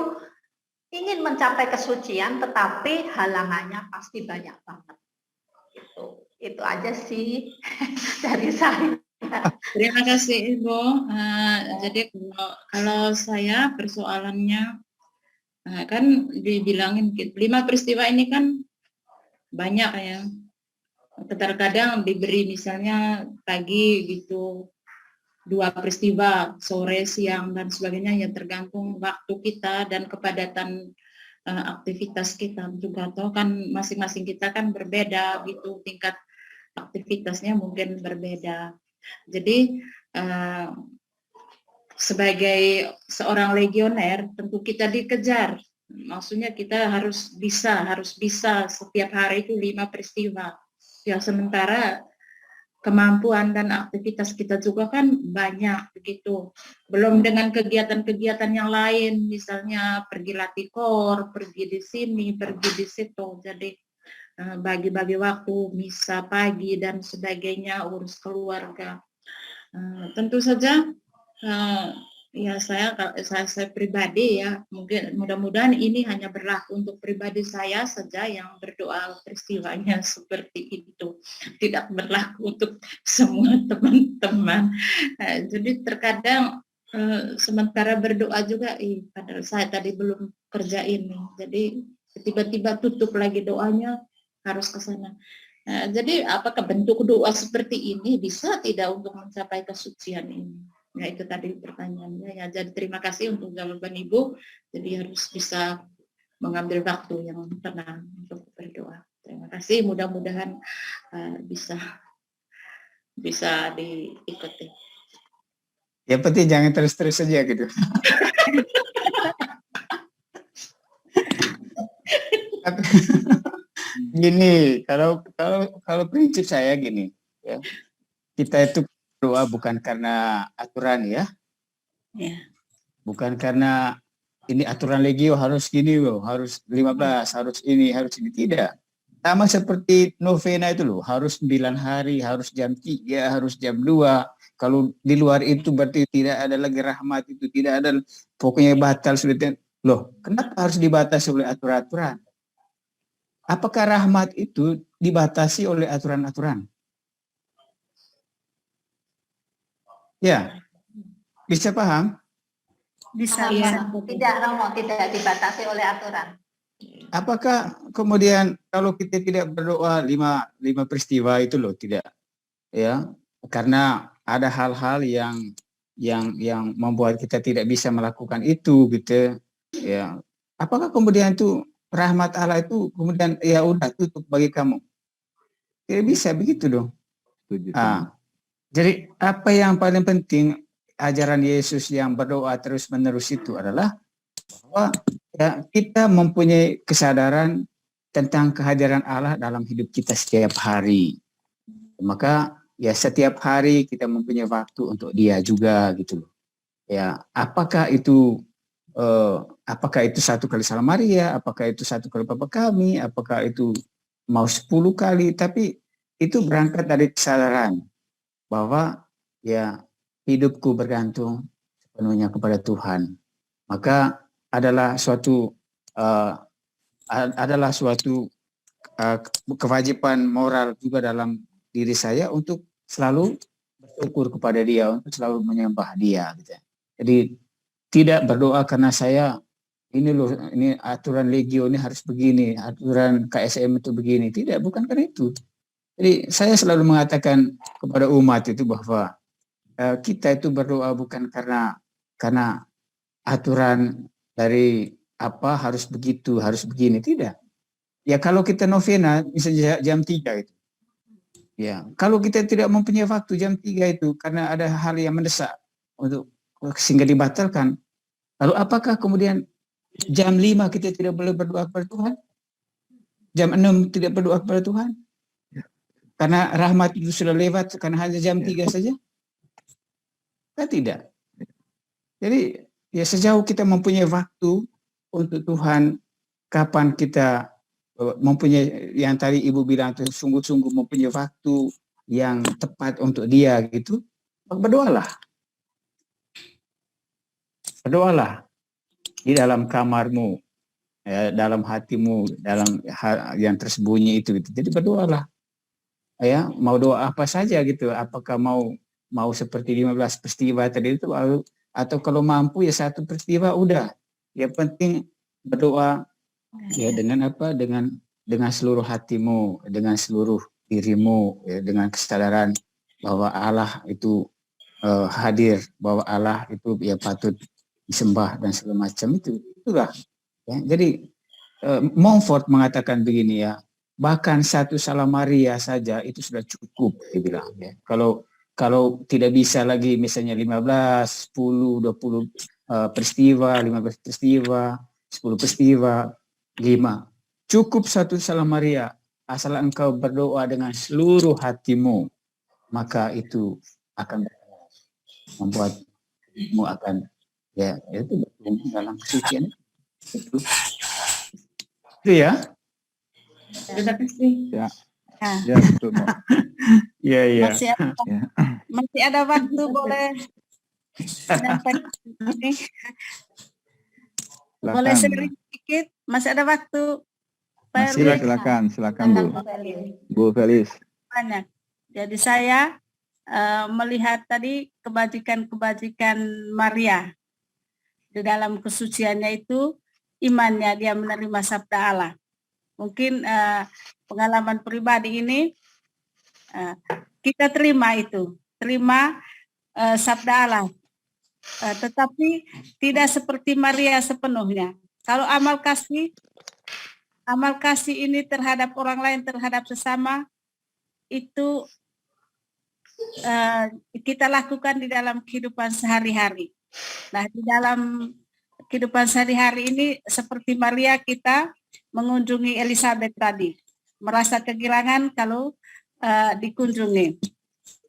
ingin mencapai kesucian, tetapi halangannya pasti banyak banget. Itu aja sih dari saya. Terima kasih Ibu. Jadi kalau saya persoalannya kan dibilangin 5 peristiwa ini kan banyak ya. Terkadang diberi misalnya pagi gitu 2 peristiwa, sore, siang dan sebagainya, ya tergantung waktu kita dan kepadatan aktivitas kita juga. Atau kan masing-masing kita kan berbeda gitu, tingkat aktivitasnya mungkin berbeda. Jadi sebagai seorang legioner tentu kita dikejar. Maksudnya kita harus bisa setiap hari itu 5 peristiwa. Ya sementara kemampuan dan aktivitas kita juga kan banyak begitu. Belum dengan kegiatan-kegiatan yang lain, misalnya pergi latih kor, pergi di sini, pergi di situ. Jadi bagi-bagi waktu, misa pagi dan sebagainya, urus keluarga. Tentu saja ya saya pribadi ya, mungkin mudah-mudahan ini hanya berlaku untuk pribadi saya saja yang berdoa peristiwanya seperti itu, tidak berlaku untuk semua teman-teman. Jadi terkadang sementara berdoa juga, padahal saya tadi belum kerja ini, jadi tiba-tiba tutup lagi doanya, harus ke sana. Jadi apakah bentuk doa seperti ini bisa tidak untuk mencapai kesucian ini? Ya itu tadi pertanyaannya ya. Jadi terima kasih untuk jawaban Ibu. Jadi harus bisa mengambil waktu yang tenang untuk berdoa. Terima kasih. Mudah-mudahan bisa diikuti. Yang penting jangan terus-terus saja gitu. Gini, kalau prinsip saya gini, ya, kita itu berdoa bukan karena aturan ya, bukan karena ini aturan legio harus gini loh, harus 15, harus ini, tidak. Sama seperti novena itu loh, harus 9 hari, harus jam 3, harus jam 2. Kalau di luar itu berarti tidak ada lagi rahmat, itu tidak ada, pokoknya batal sudah. Loh, kenapa harus dibatasi oleh aturan-aturan? Apakah rahmat itu dibatasi oleh aturan-aturan? Ya, bisa paham? Bisa. Tidak dibatasi oleh aturan. Apakah kemudian kalau kita tidak berdoa 5 peristiwa itu loh, tidak, ya, karena ada hal-hal yang membuat kita tidak bisa melakukan itu gitu, ya. Apakah kemudian itu rahmat Allah itu kemudian ya udah tutup bagi kamu? Tidak bisa begitu dong. Jadi apa yang paling penting ajaran Yesus yang berdoa terus-menerus itu adalah bahwa ya, kita mempunyai kesadaran tentang kehadiran Allah dalam hidup kita setiap hari. Maka ya setiap hari kita mempunyai waktu untuk Dia juga gitu. Ya, apakah itu satu kali Salam Maria, apakah itu satu kali Bapa Kami, apakah itu mau 10 kali, tapi itu berangkat dari kesadaran bahwa ya hidupku bergantung sepenuhnya kepada Tuhan. Maka adalah suatu kewajiban moral juga dalam diri saya untuk selalu bersyukur kepada Dia, untuk selalu menyembah Dia gitu. Jadi tidak berdoa karena saya ini aturan Legio ini harus begini, aturan KSM itu begini. Tidak, bukan karena itu. Jadi saya selalu mengatakan kepada umat itu bahwa kita itu berdoa bukan karena aturan dari apa harus begitu, harus begini, tidak. Ya kalau kita novena misalnya jam 3 itu. Ya, kalau kita tidak mempunyai waktu jam 3 itu karena ada hal yang mendesak untuk sehingga dibatalkan. Lalu apakah kemudian jam 5 kita tidak boleh berdoa kepada Tuhan? Jam 6 tidak berdoa kepada Tuhan? Karena rahmat itu sudah lewat karena hanya jam 3 saja? Kan tidak. Jadi ya sejauh kita mempunyai waktu untuk Tuhan, kapan kita mempunyai yang tadi Ibu bilang itu sungguh-sungguh mempunyai waktu yang tepat untuk Dia gitu, berdoalah. Berdoalah di dalam kamarmu, ya, dalam hatimu, dalam yang tersembunyi itu gitu. Jadi berdoalah. Ya, mau doa apa saja gitu. Apakah mau seperti 15 peristiwa tadi itu, atau kalau mampu ya 1 peristiwa udah. Yang penting berdoa ya dengan apa? Dengan seluruh hatimu, dengan seluruh dirimu, ya, dengan kesadaran bahwa Allah itu hadir, bahwa Allah itu ya patut disembah dan segala macam itulah. Ya. Jadi Montfort mengatakan begini ya, bahkan 1 Salam Maria saja itu sudah cukup, dia bilang. Ya. Kalau tidak bisa lagi misalnya 15, 10, 20 peristiwa, 15 peristiwa, 10 peristiwa, 5. Cukup 1 Salam Maria, asal engkau berdoa dengan seluruh hatimu, maka itu akan membuatmu akan ya itu bertumbuh dalam kesucian itu ya. Terima kasih. Ya, Nah, ya betul. Iya. masih ada waktu boleh menyampaikan ini. Boleh sharing sedikit? Masih ada waktu. Pak Masih, Erwin? silakan Bu Felis. Banyak. Jadi saya melihat tadi kebajikan Maria di dalam kesuciannya itu, imannya dia menerima sabda Allah. Mungkin pengalaman pribadi ini kita terima sabda Allah, tetapi tidak seperti Maria sepenuhnya. Kalau amal kasih ini terhadap orang lain, terhadap sesama, itu kita lakukan di dalam kehidupan sehari-hari. Nah, di dalam kehidupan sehari-hari ini seperti Maria, kita mengunjungi Elizabeth tadi, merasa kegirangan kalau dikunjungi.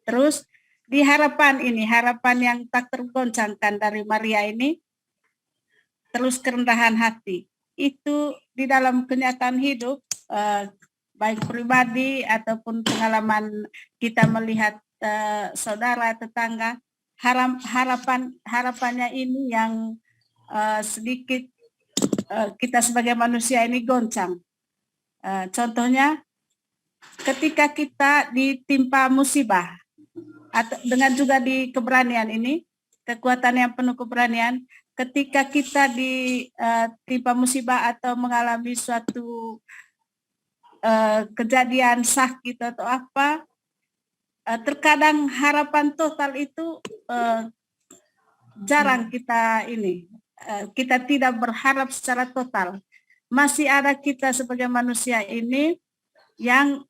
Terus di harapan yang tak tergoncangkan dari Maria ini, terus kerendahan hati. Itu di dalam kenyataan hidup, baik pribadi ataupun pengalaman kita melihat saudara, tetangga, harapannya ini yang sedikit kita sebagai manusia ini goncang. Contohnya ketika kita ditimpa musibah, atau dengan juga di keberanian ini, kekuatan yang penuh keberanian, ketika kita ditimpa musibah atau mengalami suatu kejadian sakit atau apa, terkadang harapan total itu jarang kita tidak berharap secara total. Masih ada kita sebagai manusia ini yang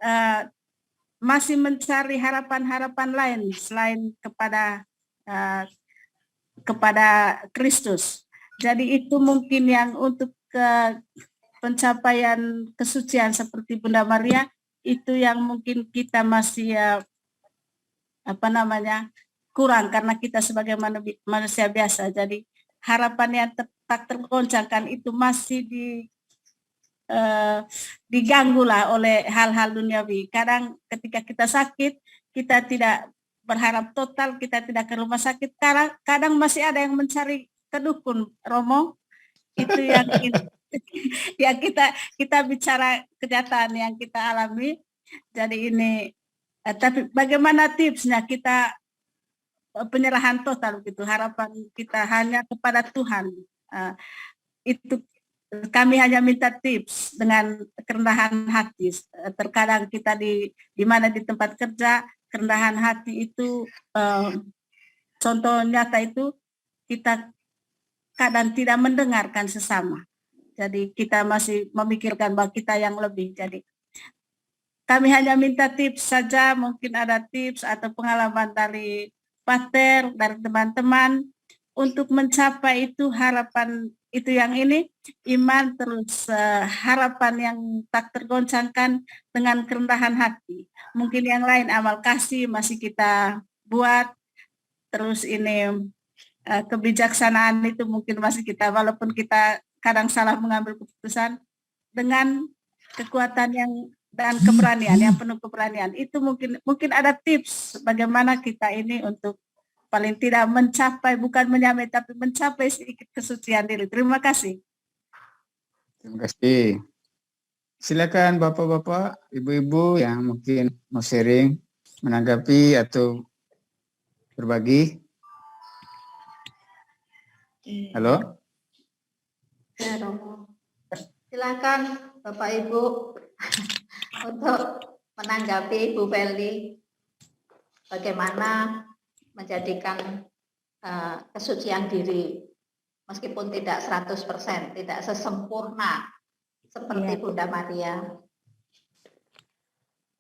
masih mencari harapan-harapan lain selain kepada Kristus. Jadi itu mungkin yang untuk pencapaian kesucian seperti Bunda Maria itu yang mungkin kita masih kurang karena kita sebagai manusia biasa. Jadi harapan yang tak tergoncangkan itu masih diganggu lah oleh hal-hal duniawi. Kadang ketika kita sakit, kita tidak berharap total, kita tidak ke rumah sakit. Kadang masih ada yang mencari ke dukun, Romo. Itu yang ya kita bicara kenyataan yang kita alami. Jadi ini, tapi bagaimana tipsnya kita penyerahan total gitu, harapan kita hanya kepada Tuhan. Itu kami hanya minta tips dengan kerendahan hati. Terkadang kita di mana di tempat kerja, kerendahan hati itu contoh nyata itu kita kadang tidak mendengarkan sesama. Jadi kita masih memikirkan bahwa kita yang lebih. Jadi kami hanya minta tips saja, mungkin ada tips atau pengalaman dari pater, dari teman-teman untuk mencapai itu harapan itu yang ini, iman terus harapan yang tak tergoncangkan dengan kerendahan hati. Mungkin yang lain amal kasih masih kita buat, terus ini kebijaksanaan itu mungkin masih kita, walaupun kita kadang salah mengambil keputusan, dengan kekuatan yang dan keberanian, yang penuh keberanian. Itu mungkin ada tips bagaimana kita ini untuk paling tidak mencapai, bukan menyamai, tapi mencapai sedikit kesucian diri. Terima kasih. Terima kasih. Silakan Bapak-bapak, Ibu-ibu yang mungkin mau sharing, menanggapi atau berbagi. Halo? Ya, Romo. Silakan Bapak Ibu untuk menanggapi Bu Feli bagaimana menjadikan kesucian diri meskipun tidak 100%, tidak sesempurna seperti Bunda Maria.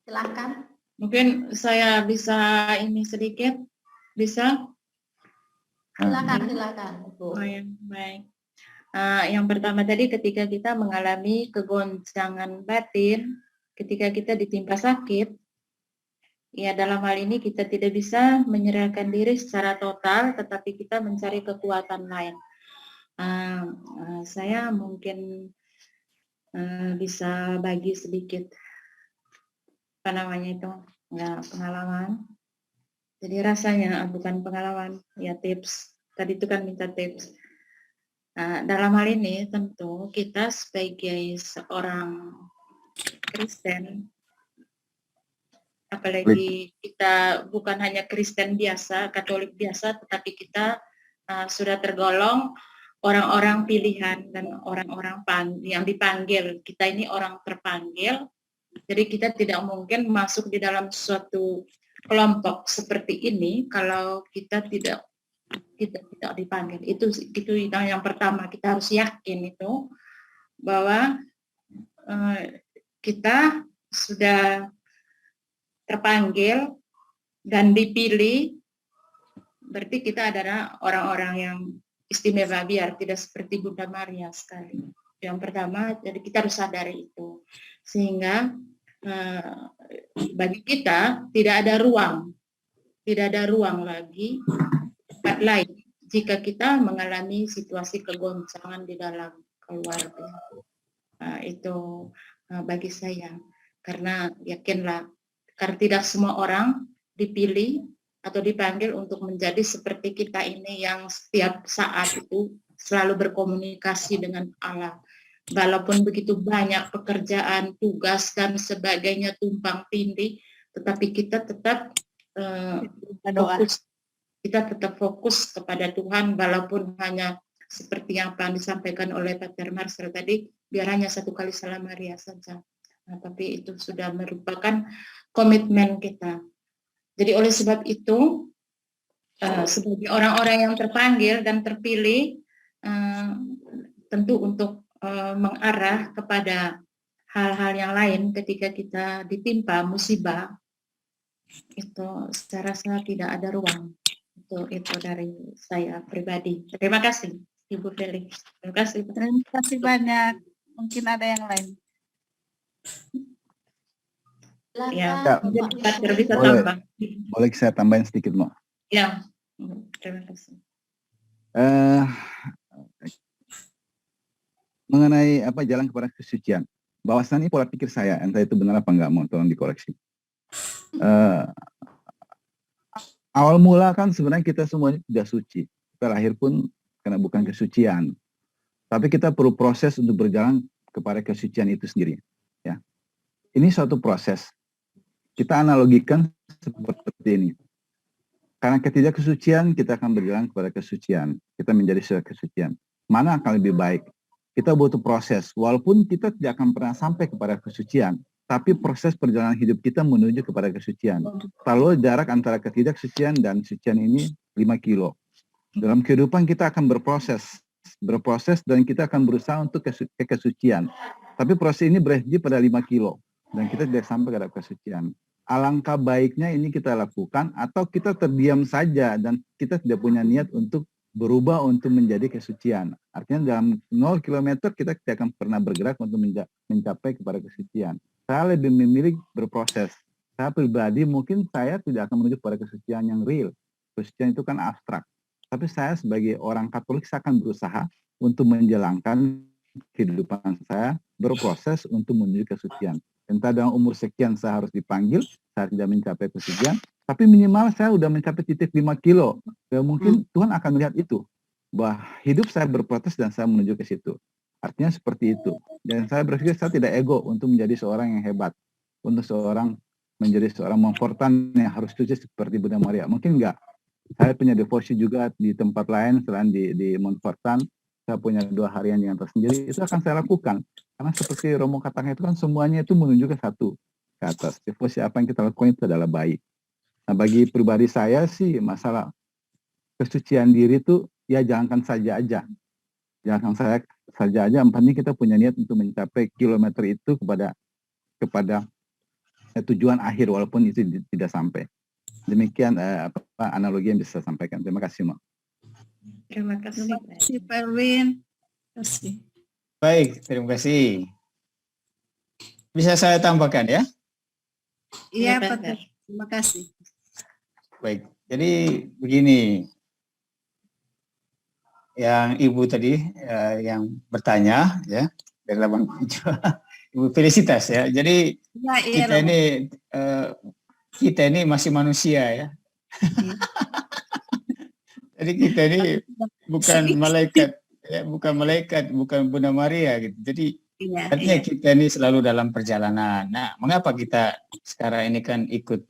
Silakan. Mungkin saya bisa ini sedikit, bisa? Silakan Bu. Oh ya, baik. Yang pertama tadi ketika kita mengalami kegoncangan batin, ketika kita ditimpa sakit, ya dalam hal ini kita tidak bisa menyerahkan diri secara total, tetapi kita mencari kekuatan lain. Saya mungkin bisa bagi sedikit pengalaman. Jadi rasanya bukan pengalaman, ya tips. Tadi itu kan minta tips. Dalam hal ini tentu kita sebagai seorang Kristen, apalagi kita bukan hanya Kristen biasa, Katolik biasa, tetapi kita sudah tergolong orang-orang pilihan dan orang-orang yang dipanggil. Kita ini orang terpanggil, jadi kita tidak mungkin masuk di dalam suatu kelompok seperti ini kalau kita tidak dipanggil. Itu yang pertama, kita harus yakin itu bahwa kita sudah terpanggil dan dipilih, berarti kita adalah orang-orang yang istimewa, biar tidak seperti Bunda Maria sekali. Yang pertama, jadi kita harus sadari itu, sehingga bagi kita tidak ada ruang lagi tempat lain jika kita mengalami situasi kegoncangan di dalam keluarga. Itu bagi saya, karena yakinlah, karena tidak semua orang dipilih atau dipanggil untuk menjadi seperti kita ini yang setiap saat itu selalu berkomunikasi dengan Allah. Walaupun begitu banyak pekerjaan, tugas dan sebagainya tumpang tindih, tetapi kita tetap fokus. Kita tetap fokus kepada Tuhan, walaupun hanya seperti yang disampaikan oleh Pater Marcel tadi, biar hanya 1 kali Salam Maria saja. Tapi itu sudah merupakan komitmen kita. Jadi oleh sebab itu, sebagai orang-orang yang terpanggil dan terpilih, tentu untuk mengarah kepada hal-hal yang lain ketika kita ditimpa musibah, itu saya rasa tidak ada ruang. Itu dari saya pribadi. Terima kasih Ibu Feli. Terima kasih. Terima kasih banyak. mungkin ada yang lain. Ya, Silakan, mungkin Bapak Fatir bisa Boleh. tambah. Boleh saya tambahin sedikit, Mo? Ya, terima kasih. Mengenai jalan kepada kesucian. Bahwasannya pola pikir saya, entah itu benar apa enggak, mau tolong dikoreksi. Awal mula kan sebenarnya kita semuanya tidak suci. Kita lahir pun karena bukan kesucian. Tapi kita perlu proses untuk berjalan kepada kesucian itu sendiri. Ya. Ini suatu proses. Kita analogikan seperti ini. Karena ketidakkesucian, kita akan berjalan kepada kesucian. Kita menjadi sebuah kesucian. Mana akan lebih baik? Kita butuh proses. Walaupun kita tidak akan pernah sampai kepada kesucian, tapi proses perjalanan hidup kita menuju kepada kesucian. Kalau jarak antara ketidaksucian dan sucian ini 5 kilo. Dalam kehidupan kita akan berproses dan kita akan berusaha untuk ke kesucian. Tapi proses ini berhenti pada 5 kilo dan kita tidak sampai ke kesucian. Alangkah baiknya ini kita lakukan atau kita terdiam saja dan kita tidak punya niat untuk berubah untuk menjadi kesucian. Artinya dalam 0 km kita tidak akan pernah bergerak untuk mencapai kepada kesucian. Saya lebih memilih berproses. Saya pribadi mungkin saya tidak akan menuju kepada kesucian yang real. Kesucian itu kan abstrak. Tapi saya sebagai orang Katolik saya akan berusaha untuk menjalankan kehidupan saya berproses untuk menuju kesucian. Entah dalam umur sekian saya harus dipanggil, saya tidak mencapai kesucian, tapi minimal saya sudah mencapai titik 5 kilo. Dan mungkin Tuhan akan melihat itu, bahwa hidup saya berproses dan saya menuju ke situ. Artinya seperti itu. Dan saya berpikir saya tidak ego untuk menjadi seorang yang hebat, untuk menjadi seorang Montfortan yang harus suci seperti Bunda Maria. Mungkin enggak. Saya punya devosi juga di tempat lain selain di Montfortan. Saya punya 2 harian yang tersendiri, itu akan saya lakukan. Karena seperti Romo katakan itu kan semuanya itu menuju ke satu, ke atas. Devosi apa yang kita lakukan itu adalah baik. Nah bagi pribadi saya sih masalah kesucian diri itu ya jalankan saja aja. Jalankan saja aja, yang penting kita punya niat untuk mencapai kilometer itu kepada tujuan akhir walaupun itu tidak sampai. Demikian analogi yang bisa saya sampaikan. Terima kasih, Mak. Terima kasih. Terima kasih, Pak Erwin. Terima kasih. Baik, terima kasih. Bisa saya tambahkan ya? Iya, Pak Pak. Terima kasih. Baik, jadi begini. Yang Ibu tadi yang bertanya ya dari Labang Hijau, Ibu Felicitas ya. Jadi Ya, kita ini masih manusia ya. Jadi kita ini bukan malaikat, ya, bukan Bunda Maria gitu. Jadi artinya kita ini selalu dalam perjalanan. Nah, mengapa kita sekarang ini kan ikut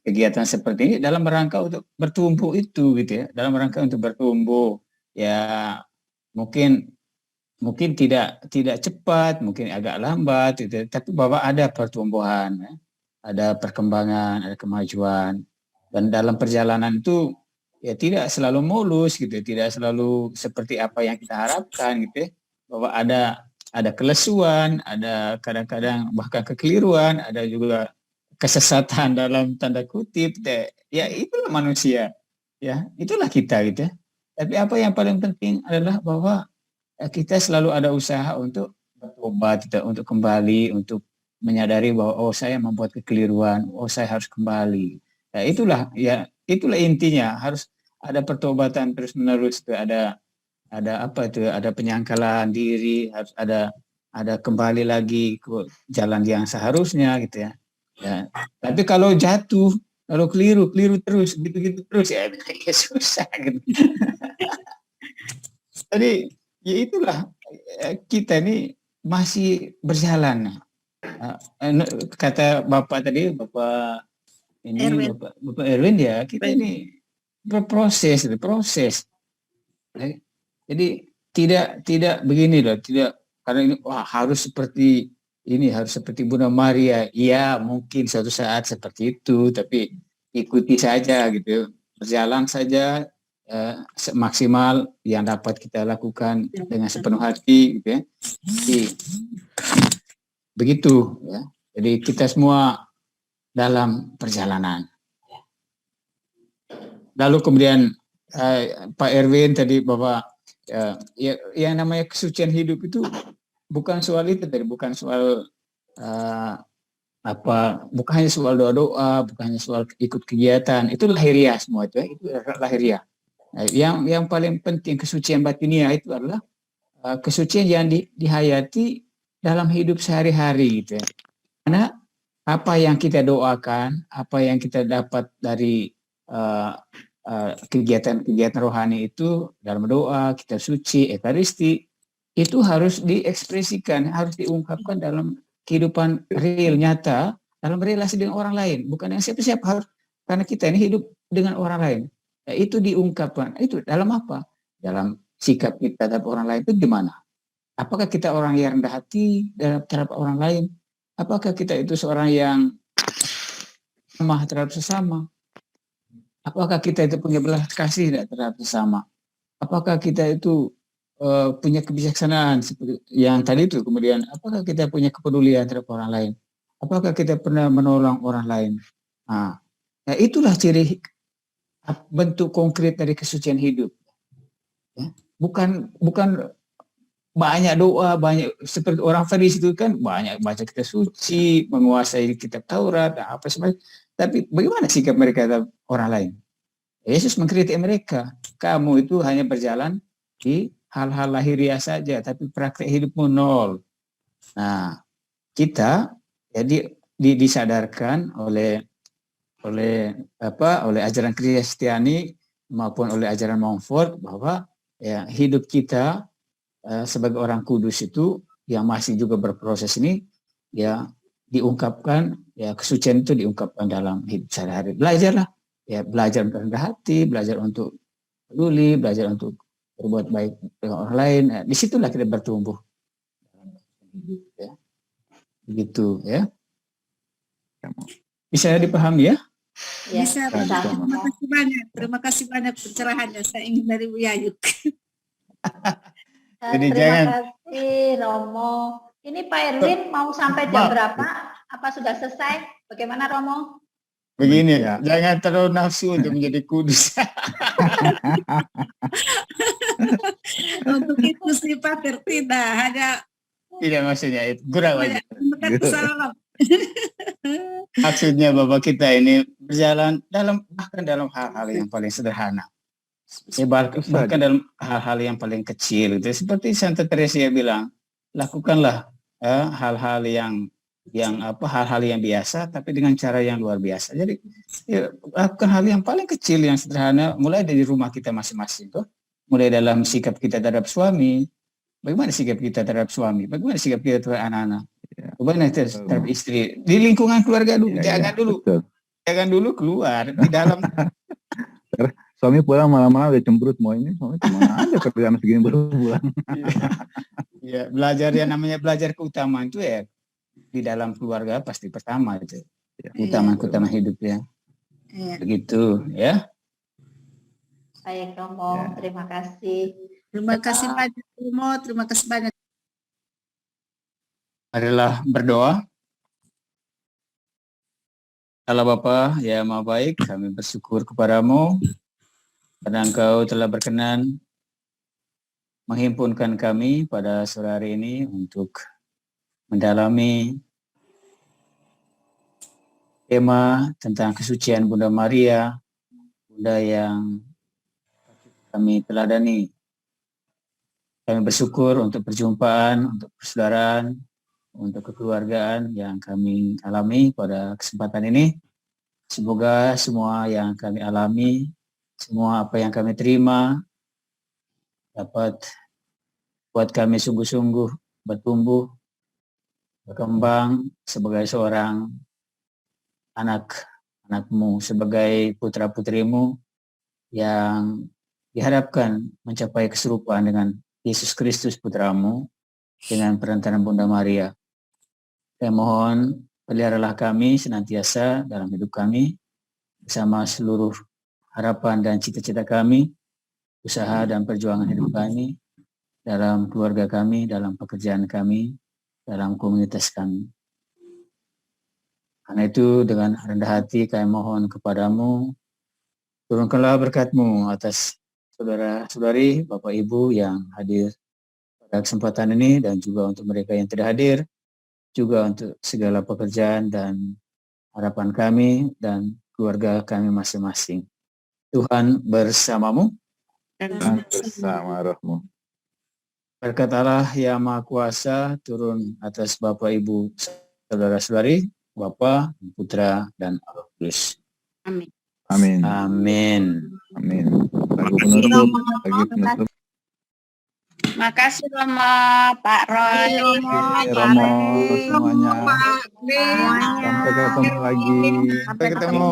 kegiatan seperti ini dalam rangka untuk bertumbuh itu gitu ya. Dalam rangka untuk bertumbuh. Ya mungkin tidak cepat, mungkin agak lambat gitu, tapi bahwa ada pertumbuhan, ya. Ada perkembangan, ada kemajuan, dan dalam perjalanan itu ya tidak selalu mulus gitu, tidak selalu seperti apa yang kita harapkan gitu ya, bahwa ada kelesuan, ada kadang-kadang bahkan kekeliruan, ada juga kesesatan dalam tanda kutip, ya itulah manusia, ya itulah kita gitu ya. Tapi apa yang paling penting adalah bahwa kita selalu ada usaha untuk bertobat, untuk kembali, untuk menyadari bahwa oh saya membuat kekeliruan, oh saya harus kembali. Nah, itulah intinya, harus ada pertobatan terus-menerus, ada penyangkalan diri, harus ada kembali lagi ke jalan yang seharusnya gitu ya. Ya. Tapi kalau jatuh, kalau keliru terus, gitu terus ya susah gitu. Jadi ya itulah, kita ini masih berjalan. Kata Bapak tadi, Bapak Erwin ya, kita ini berproses. Jadi tidak begini loh, tidak karena ini harus seperti ini, harus seperti Bunda Maria. Iya, mungkin suatu saat seperti itu, tapi ikuti saja gitu, berjalan saja maksimal yang dapat kita lakukan dengan sepenuh hati gitu ya. Jadi, begitu ya. Jadi kita semua dalam perjalanan. Lalu kemudian Pak Erwin tadi bahwa yang namanya kesucian hidup itu bukan soal itu tadi, bukan soal bukan hanya soal doa-doa, bukan hanya soal ikut kegiatan, itu lahiriah semua itu ya, itu lahiriah. Nah, yang paling penting kesucian batiniah itu adalah kesucian yang dihayati dalam hidup sehari-hari gitu ya. Karena apa yang kita doakan, apa yang kita dapat dari kegiatan-kegiatan rohani itu dalam doa, kitab suci, ekaristi, itu harus diekspresikan, harus diungkapkan dalam kehidupan real, nyata, dalam relasi dengan orang lain. Bukan yang siapa-siapa, harus, karena kita ini hidup dengan orang lain. Ya, itu diungkapkan. Itu dalam apa? Dalam sikap kita terhadap orang lain itu gimana? Apakah kita orang yang rendah hati terhadap orang lain? Apakah kita itu seorang yang ramah terhadap sesama? Apakah kita itu punya belas kasih terhadap sesama? Apakah kita itu punya kebijaksanaan seperti yang tadi itu? Kemudian apakah kita punya kepedulian terhadap orang lain? Apakah kita pernah menolong orang lain? Nah, ya itulah ciri bentuk konkret dari kesucian hidup. Ya, bukan banyak doa, banyak seperti orang Farisi itu kan banyak baca kitab suci, menguasai kitab Taurat, apa sebagainya. Tapi bagaimana sikap mereka terhadap orang lain? Yesus mengkritik mereka, kamu itu hanya berjalan di hal-hal lahiriah saja, tapi praktek hidupmu nol. Nah, kita jadi disadarkan oleh ajaran Kristiani maupun oleh ajaran Montfort bahwa ya hidup kita sebagai orang kudus itu yang masih juga berproses ini ya diungkapkan, ya kesucian itu diungkapkan dalam hidup sehari-hari. Belajarlah, ya belajar rendah hati, belajar untuk peduli, belajar untuk berbuat baik dengan orang lain. Ya, disitulah kita bertumbuh. Ya. Begitu ya. Bisa dipahami ya? Ya, Bisa. Terima kasih banyak pencerahannya. Saya ingin dari Bu Yayu. Jadi terima jangan kasih Romo. Ini Pak Erwin mau sampai jam berapa? Apa sudah selesai? Bagaimana Romo? begini ya, jangan terlalu nafsu untuk menjadi kudus. Untuk itu sih Pak tidak hanya Tidak maksudnya itu, gurau aja. salam. Maksudnya Bapak kita ini berjalan bahkan dalam hal-hal yang paling sederhana. Ya, bahkan dalam hal-hal yang paling kecil gitu. Seperti Santa Teresia bilang, lakukanlah hal-hal hal-hal yang biasa tapi dengan cara yang luar biasa. Jadi ya, lakukan hal yang paling kecil yang sederhana, mulai dari rumah kita masing-masing tuh. Mulai dalam sikap kita terhadap suami, bagaimana sikap kita terhadap suami, bagaimana sikap kita terhadap anak-anak, bagaimana terhadap istri, di lingkungan keluarga dulu, jangan dulu keluar di dalam. Suami pulang malam-malam udah cemberut, mau ini suami kemana aja kerjaan segini baru pulang. Ya, belajar yang namanya belajar keutamaan itu ya di dalam keluarga pasti pertama itu. Keutamaan hidup ya. Begitu ya. Baik Romo, terima kasih. Terima kasih banyak Romo, terima kasih banyak. Marilah berdoa. Allah Bapa ya Maha Baik, kami bersyukur kepadamu karena Engkau telah berkenan menghimpunkan kami pada sore hari ini untuk mendalami tema tentang kesucian Bunda Maria, Bunda yang kami teladani. Kami bersyukur untuk perjumpaan, untuk persaudaraan, untuk kekeluargaan yang kami alami pada kesempatan ini. Semoga semua yang kami alami, semua apa yang kami terima dapat buat kami sungguh-sungguh bertumbuh, berkembang sebagai seorang anak-anakmu, sebagai putra-putrimu yang diharapkan mencapai keserupaan dengan Yesus Kristus putramu dengan perantaraan Bunda Maria. Saya mohon peliharalah kami senantiasa dalam hidup kami bersama seluruh harapan dan cita-cita kami, usaha dan perjuangan hidup kami, dalam keluarga kami, dalam pekerjaan kami, dalam komunitas kami. Karena itu dengan rendah hati kami mohon kepadamu, turunkanlah berkat-Mu atas saudara-saudari, Bapak Ibu yang hadir pada kesempatan ini dan juga untuk mereka yang tidak hadir, juga untuk segala pekerjaan dan harapan kami dan keluarga kami masing-masing. Tuhan bersamamu. Dan bersama rohmu. Berkat Allah yang Maha Kuasa turun atas Bapak, Ibu, Saudara-saudari, Bapa, Putra, dan Roh Kudus. Amin. Amin. Amin. Amin. Lagu penutup. Lagi penutup. Makasih Romo, Pak Roy. Romo semuanya. Sampai ketemu lagi. Sampai ketemu.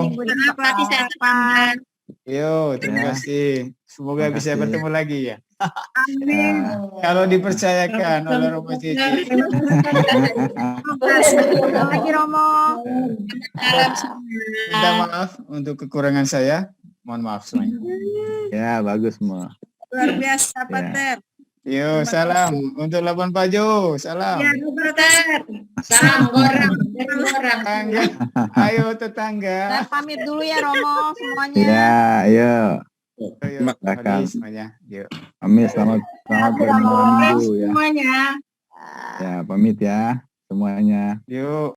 Pelatih saya depan. Yo, terima Ya. kasih. Semoga Terima bisa kasih. bertemu lagi ya. Amin. Kalau dipercayakan oleh Romo Cici. Lagi Romo. Salam Minta maaf untuk kekurangan saya. Mohon maaf semuanya. Ya, bagus semua. luar biasa, Ya. Pater. Yo, salam untuk Labuan Bajo. Salam. Ya, Pater. Salam orang. Tetangga. Ayo tetangga. Saya pamit dulu ya Romo semuanya. Ya, ayo. Ayo, Silakan. semuanya. Yuk. Amin, selamat bermalam minggu ya. Semuanya. Ya, pamit ya semuanya. Yuk.